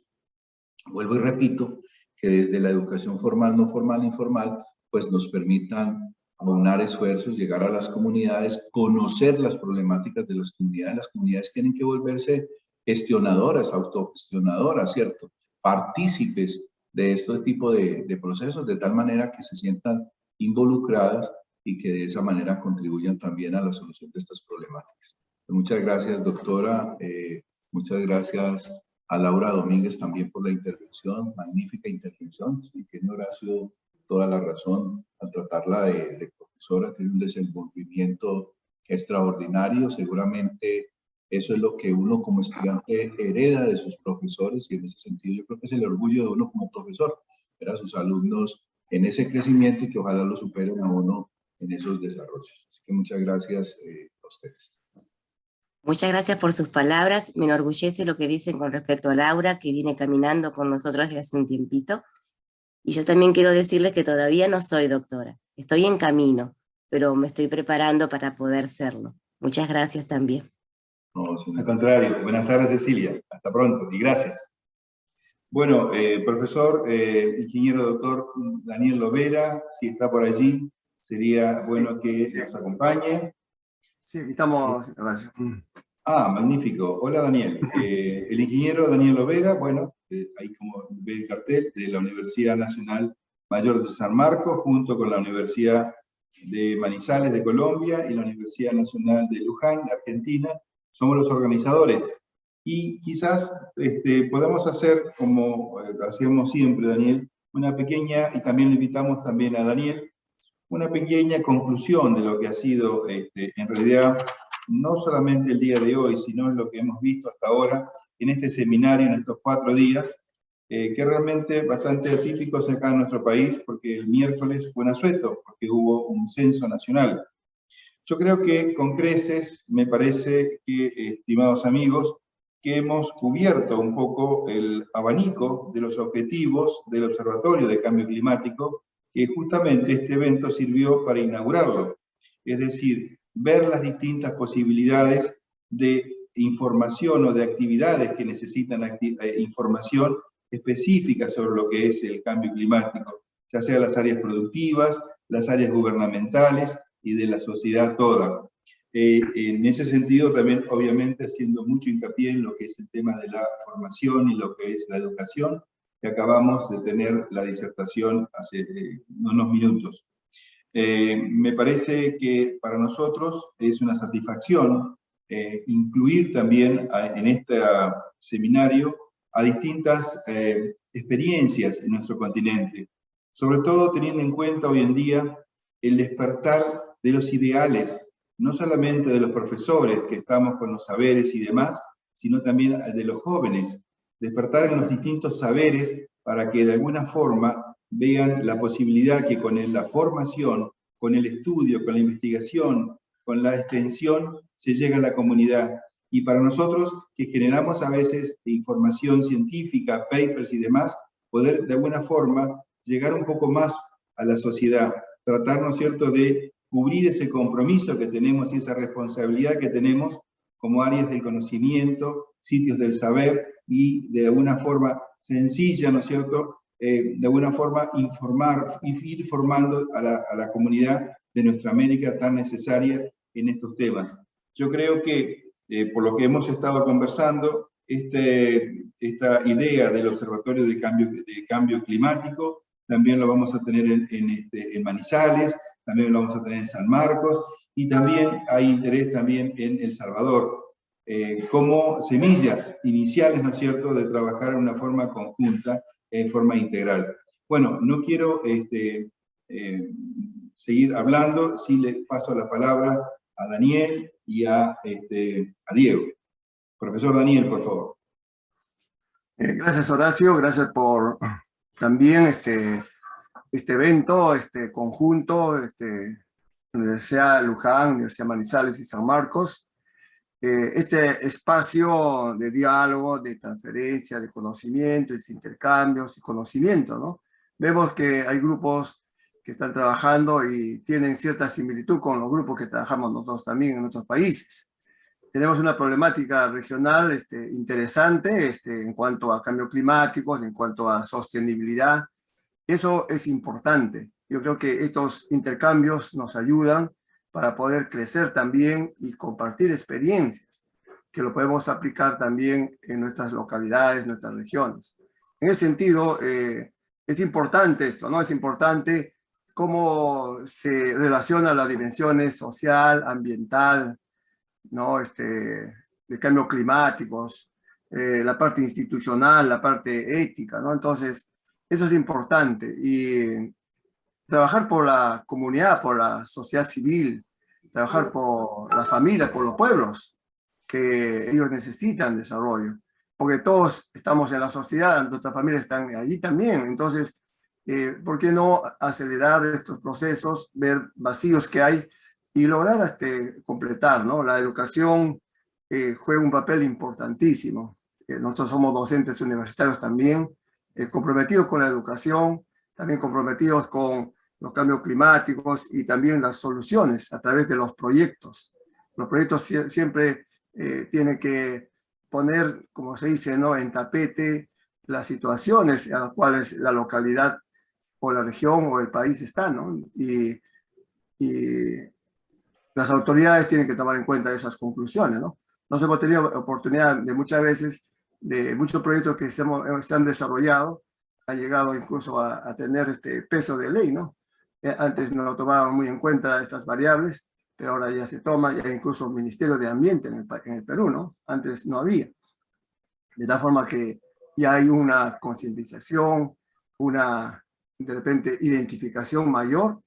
vuelvo y repito, que desde la educación formal, no formal, informal, pues nos permitan aunar esfuerzos, llegar a las comunidades, conocer las problemáticas de las comunidades. Las comunidades tienen que volverse gestionadoras, autogestionadoras, ¿cierto? Partícipes de este tipo de procesos, de tal manera que se sientan involucradas y que de esa manera contribuyan también a la solución de estas problemáticas. Muchas gracias, doctora. Muchas gracias a Laura Domínguez también por la intervención, magnífica intervención, y tiene Horacio toda la razón al tratarla de profesora, tiene un desenvolvimiento extraordinario, seguramente eso es lo que uno como estudiante hereda de sus profesores, y en ese sentido yo creo que es el orgullo de uno como profesor, ver a sus alumnos en ese crecimiento y que ojalá lo superen a uno en esos desarrollos. Así que muchas gracias a ustedes. Muchas gracias por sus palabras. Me enorgullece lo que dicen con respecto a Laura, que viene caminando con nosotros desde hace un tiempito. Y yo también quiero decirles que todavía no soy doctora. Estoy en camino, pero me estoy preparando para poder serlo. Muchas gracias también. No, al contrario. Buenas tardes, Cecilia. Hasta pronto y gracias. Bueno, profesor, ingeniero doctor Daniel Lovera, si está por allí, sería bueno que nos acompañe. Sí, aquí estamos, gracias. Ah, magnífico. Hola, Daniel. El ingeniero Daniel Lovera, bueno, ahí como ve el cartel, de la Universidad Nacional Mayor de San Marcos, junto con la Universidad de Manizales de Colombia y la Universidad Nacional de Luján, de Argentina, somos los organizadores. Y quizás podamos hacer, como hacemos siempre, Daniel, una pequeña, y también le invitamos también a Daniel, una pequeña conclusión de lo que ha sido, en realidad, no solamente el día de hoy, sino lo que hemos visto hasta ahora en este seminario, en estos 4 días, que realmente bastante atípicos acá en nuestro país, porque el miércoles fue en Asueto, porque hubo un censo nacional. Yo creo que con creces, me parece que, estimados amigos, que hemos cubierto un poco el abanico de los objetivos del Observatorio de Cambio Climático, que justamente este evento sirvió para inaugurarlo. Es decir, ver las distintas posibilidades de información o de actividades que necesitan información específica sobre lo que es el cambio climático, ya sea las áreas productivas, las áreas gubernamentales y de la sociedad toda. En ese sentido también, obviamente, haciendo mucho hincapié en lo que es el tema de la formación y lo que es la educación, que acabamos de tener la disertación hace unos minutos. Me parece que para nosotros es una satisfacción incluir también en este seminario a distintas experiencias en nuestro continente, sobre todo teniendo en cuenta hoy en día el despertar de los ideales, no solamente de los profesores que estamos con los saberes y demás, sino también de los jóvenes, despertar en los distintos saberes para que de alguna forma vean la posibilidad que con la formación, con el estudio, con la investigación, con la extensión, se llega a la comunidad. Y para nosotros, que generamos a veces información científica, papers y demás, poder de alguna forma llegar un poco más a la sociedad, tratar, ¿no es cierto?, de cubrir ese compromiso que tenemos y esa responsabilidad que tenemos como áreas del conocimiento, sitios del saber, y de alguna forma sencilla, ¿no es cierto?, de alguna forma informar y ir formando a la comunidad de nuestra América tan necesaria en estos temas. Yo creo que, por lo que hemos estado conversando, esta idea del Observatorio de Cambio Climático también lo vamos a tener en Manizales, también lo vamos a tener en San Marcos, y también hay interés también en El Salvador, como semillas iniciales, ¿no es cierto?, de trabajar en una forma conjunta, en forma integral. Bueno, no quiero seguir hablando, sí le paso la palabra a Daniel y a Diego. Profesor Daniel, por favor. Gracias, Horacio, gracias por también este evento, conjunto, Universidad Luján, Universidad Manizales y San Marcos. Este espacio de diálogo, de transferencia, de conocimiento, de intercambios y conocimiento, ¿no? Vemos que hay grupos que están trabajando y tienen cierta similitud con los grupos que trabajamos nosotros también en otros países. Tenemos una problemática regional interesante en cuanto a cambio climático, en cuanto a sostenibilidad. Eso es importante. Yo creo que estos intercambios nos ayudan para poder crecer también y compartir experiencias que lo podemos aplicar también en nuestras localidades, nuestras regiones. En ese sentido, es importante esto, ¿no? Es importante cómo se relaciona las dimensiones social, ambiental, ¿no? De cambio climáticos, la parte institucional, la parte ética, ¿no? Entonces, eso es importante. Y trabajar por la comunidad, por la sociedad civil, trabajar por la familia, por los pueblos, que ellos necesitan desarrollo. Porque todos estamos en la sociedad, nuestras familias están allí también. Entonces, ¿por qué no acelerar estos procesos, ver vacíos que hay y lograr completar, ¿no? La educación juega un papel importantísimo. Nosotros somos docentes universitarios también, comprometidos con la educación, también comprometidos con los cambios climáticos y también las soluciones a través de los proyectos. Los proyectos siempre tienen que poner, como se dice, ¿no?, en tapete las situaciones a las cuales la localidad o la región o el país está, ¿no? Y las autoridades tienen que tomar en cuenta esas conclusiones, ¿no? Nos hemos tenido oportunidad de muchas veces, de muchos proyectos que se han desarrollado, han llegado incluso a tener peso de ley, ¿no? Antes no lo tomaban muy en cuenta estas variables, pero ahora ya se toma, ya hay incluso un Ministerio de Ambiente en el Perú, ¿no? Antes no había. De tal forma que ya hay una concientización, de repente, identificación mayor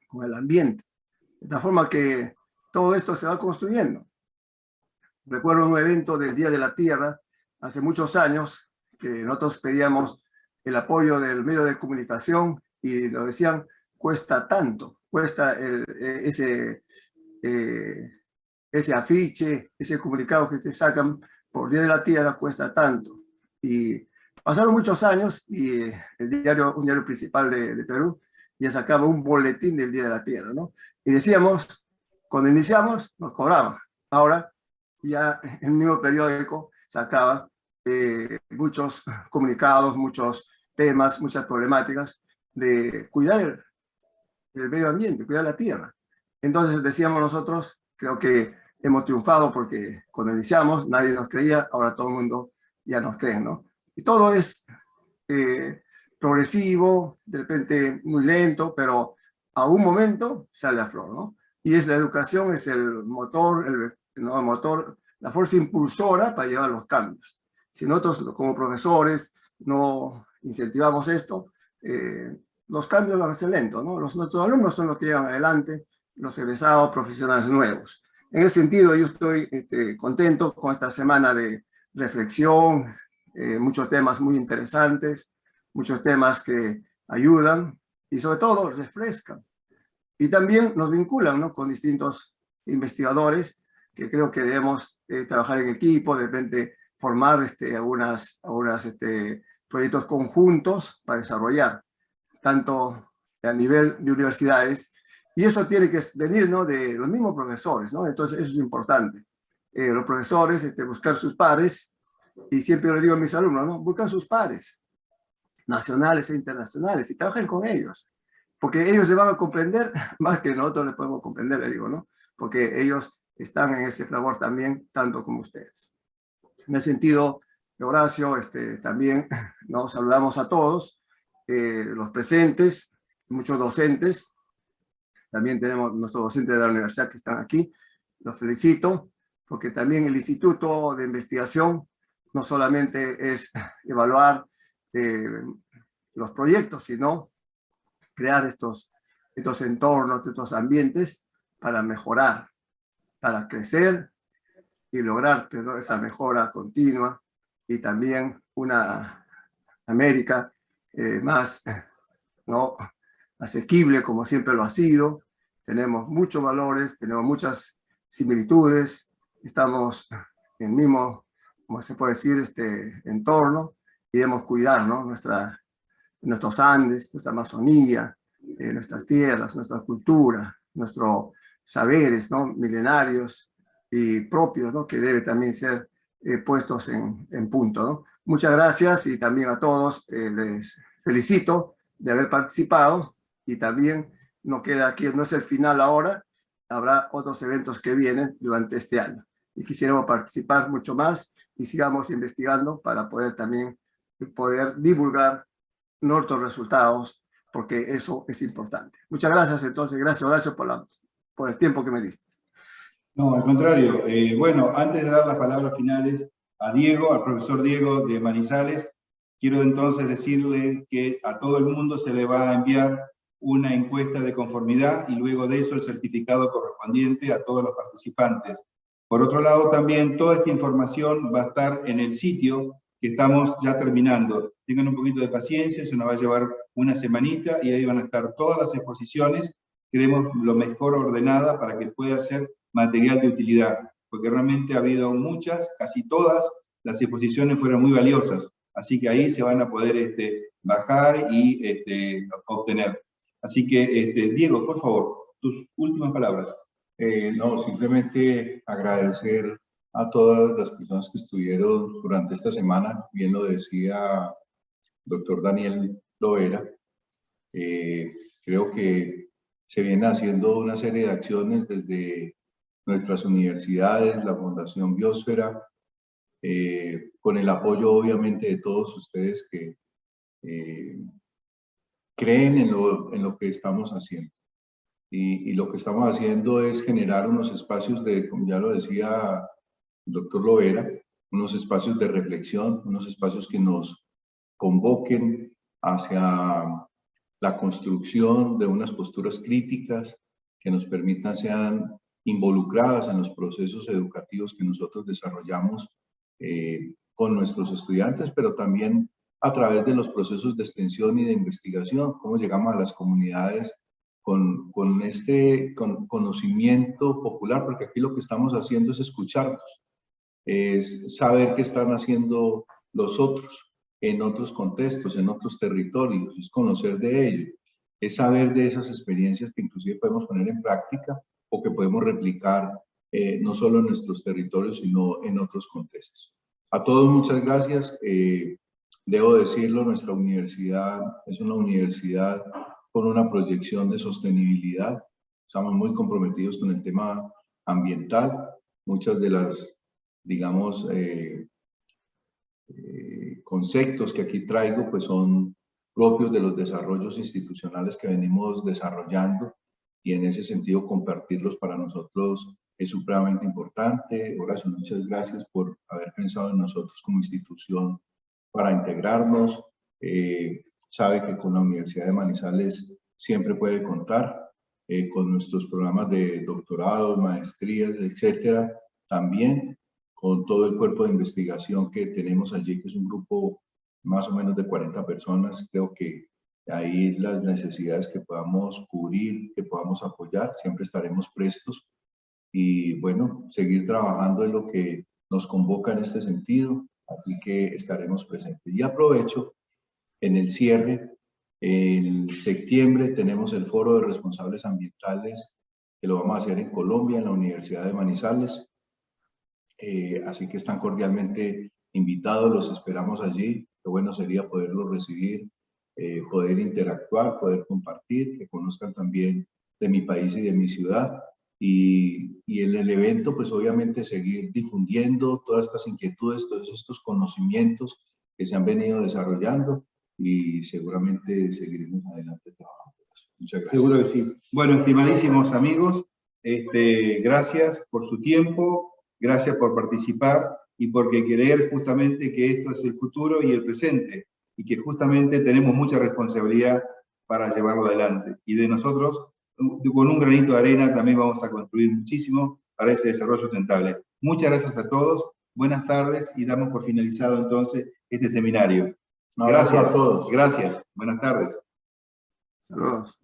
con el ambiente. De tal forma que todo esto se va construyendo. Recuerdo un evento del Día de la Tierra, hace muchos años, que nosotros pedíamos el apoyo del medio de comunicación y lo decían, cuesta tanto, cuesta ese afiche, ese comunicado que te sacan por Día de la Tierra, cuesta tanto. Y pasaron muchos años y un diario principal de Perú, ya sacaba un boletín del Día de la Tierra, ¿no? Y decíamos, cuando iniciamos, nos cobraban. Ahora, ya el mismo periódico sacaba muchos comunicados, muchos temas, muchas problemáticas de cuidar el medio ambiente, cuidar la tierra. Entonces decíamos nosotros, creo que hemos triunfado porque cuando iniciamos nadie nos creía, ahora todo el mundo ya nos cree, ¿no? Y todo es progresivo, de repente muy lento, pero a un momento sale a flor, ¿no? Y la educación es el motor, la fuerza impulsora para llevar los cambios. Si nosotros como profesores no incentivamos esto, los cambios van a ser lentos, ¿no? Nuestros alumnos son los que llevan adelante, los egresados profesionales nuevos. En ese sentido, yo estoy contento con esta semana de reflexión, muchos temas muy interesantes, muchos temas que ayudan y sobre todo refrescan. Y también nos vinculan, ¿no?, con distintos investigadores que creo que debemos trabajar en equipo, de repente formar algunas proyectos conjuntos para desarrollar, tanto a nivel de universidades, y eso tiene que venir, ¿no?, de los mismos profesores, ¿no? Entonces eso es importante. Los profesores buscar sus pares, y siempre lo digo a mis alumnos, ¿no?, buscan sus pares, nacionales e internacionales, y trabajen con ellos, porque ellos le van a comprender más que nosotros les podemos comprender, le digo, ¿no? Porque ellos están en ese fragor también, tanto como ustedes. En ese sentido, Horacio, también nos saludamos a todos, los presentes, muchos docentes, también tenemos nuestros docentes de la universidad que están aquí, los felicito, porque también el Instituto de Investigación no solamente es evaluar los proyectos, sino crear estos entornos, estos ambientes para mejorar, para crecer y lograr, pero esa mejora continua y también una América más, ¿no?, asequible como siempre lo ha sido. Tenemos muchos valores, tenemos muchas similitudes, estamos en el mismo, como se puede decir, entorno, y debemos cuidar, ¿no?, nuestros Andes, nuestra Amazonía, nuestras tierras, nuestra cultura, nuestros saberes, ¿no?, milenarios y propios, ¿no?, que deben también ser puestos en punto, ¿no? Muchas gracias, y también a todos les felicito de haber participado, y también no queda aquí, no es el final ahora, habrá otros eventos que vienen durante este año, y quisiéramos participar mucho más y sigamos investigando para poder también divulgar nuestros resultados porque eso es importante. Muchas gracias entonces, gracias Horacio por el tiempo que me diste. No, al contrario. Bueno, antes de dar las palabras finales a Diego, al profesor Diego de Manizales, quiero entonces decirle que a todo el mundo se le va a enviar una encuesta de conformidad y luego de eso el certificado correspondiente a todos los participantes. Por otro lado, también toda esta información va a estar en el sitio que estamos ya terminando. Tengan un poquito de paciencia, se nos va a llevar una semanita y ahí van a estar todas las exposiciones. Queremos lo mejor ordenada para que pueda ser material de utilidad, porque realmente ha habido muchas, casi todas las exposiciones fueron muy valiosas, así que ahí se van a poder bajar y obtener. Así que, Diego, por favor, tus últimas palabras. No, simplemente agradecer a todas las personas que estuvieron durante esta semana, bien lo decía doctor Daniel Loera. Creo que se viene haciendo una serie de acciones desde nuestras universidades, la Fundación Biosfera, con el apoyo obviamente de todos ustedes que creen en lo que estamos haciendo. Y lo que estamos haciendo es generar unos espacios de, como ya lo decía el doctor Loera, unos espacios de reflexión, unos espacios que nos convoquen hacia la construcción de unas posturas críticas que nos permitan sean involucradas en los procesos educativos que nosotros desarrollamos con nuestros estudiantes, pero también a través de los procesos de extensión y de investigación, cómo llegamos a las comunidades con conocimiento popular, porque aquí lo que estamos haciendo es escucharnos, es saber qué están haciendo los otros en otros contextos, en otros territorios, es conocer de ellos, es saber de esas experiencias que inclusive podemos poner en práctica o que podemos replicar no solo en nuestros territorios, sino en otros contextos. A todos muchas gracias. Debo decirlo, nuestra universidad es una universidad con una proyección de sostenibilidad. Estamos muy comprometidos con el tema ambiental. Muchas de las, digamos, conceptos que aquí traigo, pues son propios de los desarrollos institucionales que venimos desarrollando y en ese sentido compartirlos para nosotros es supremamente importante. Horacio, muchas gracias por haber pensado en nosotros como institución para integrarnos. Sabe que con la Universidad de Manizales siempre puede contar con nuestros programas de doctorado, maestrías, etcétera. También con todo el cuerpo de investigación que tenemos allí, que es un grupo más o menos de 40 personas. Creo que ahí las necesidades que podamos cubrir, que podamos apoyar, siempre estaremos prestos. Y bueno, seguir trabajando en lo que nos convoca en este sentido. Así que estaremos presentes. Y aprovecho en el cierre, en septiembre tenemos el Foro de Responsables Ambientales, que lo vamos a hacer en Colombia, en la Universidad de Manizales. Así que están cordialmente invitados, los esperamos allí. Qué bueno sería poderlos recibir, poder interactuar, poder compartir, que conozcan también de mi país y de mi ciudad. Y en el evento, pues obviamente seguir difundiendo todas estas inquietudes, todos estos conocimientos que se han venido desarrollando y seguramente seguiremos adelante trabajando. Muchas gracias. Seguro que sí. Bueno, estimadísimos amigos, gracias por su tiempo, gracias por participar y porque creer justamente que esto es el futuro y el presente y que justamente tenemos mucha responsabilidad para llevarlo adelante. Y de nosotros, con un granito de arena también vamos a construir muchísimo para ese desarrollo sustentable. Muchas gracias a todos, buenas tardes y damos por finalizado entonces este seminario. Gracias a todos. Gracias, buenas tardes. Saludos.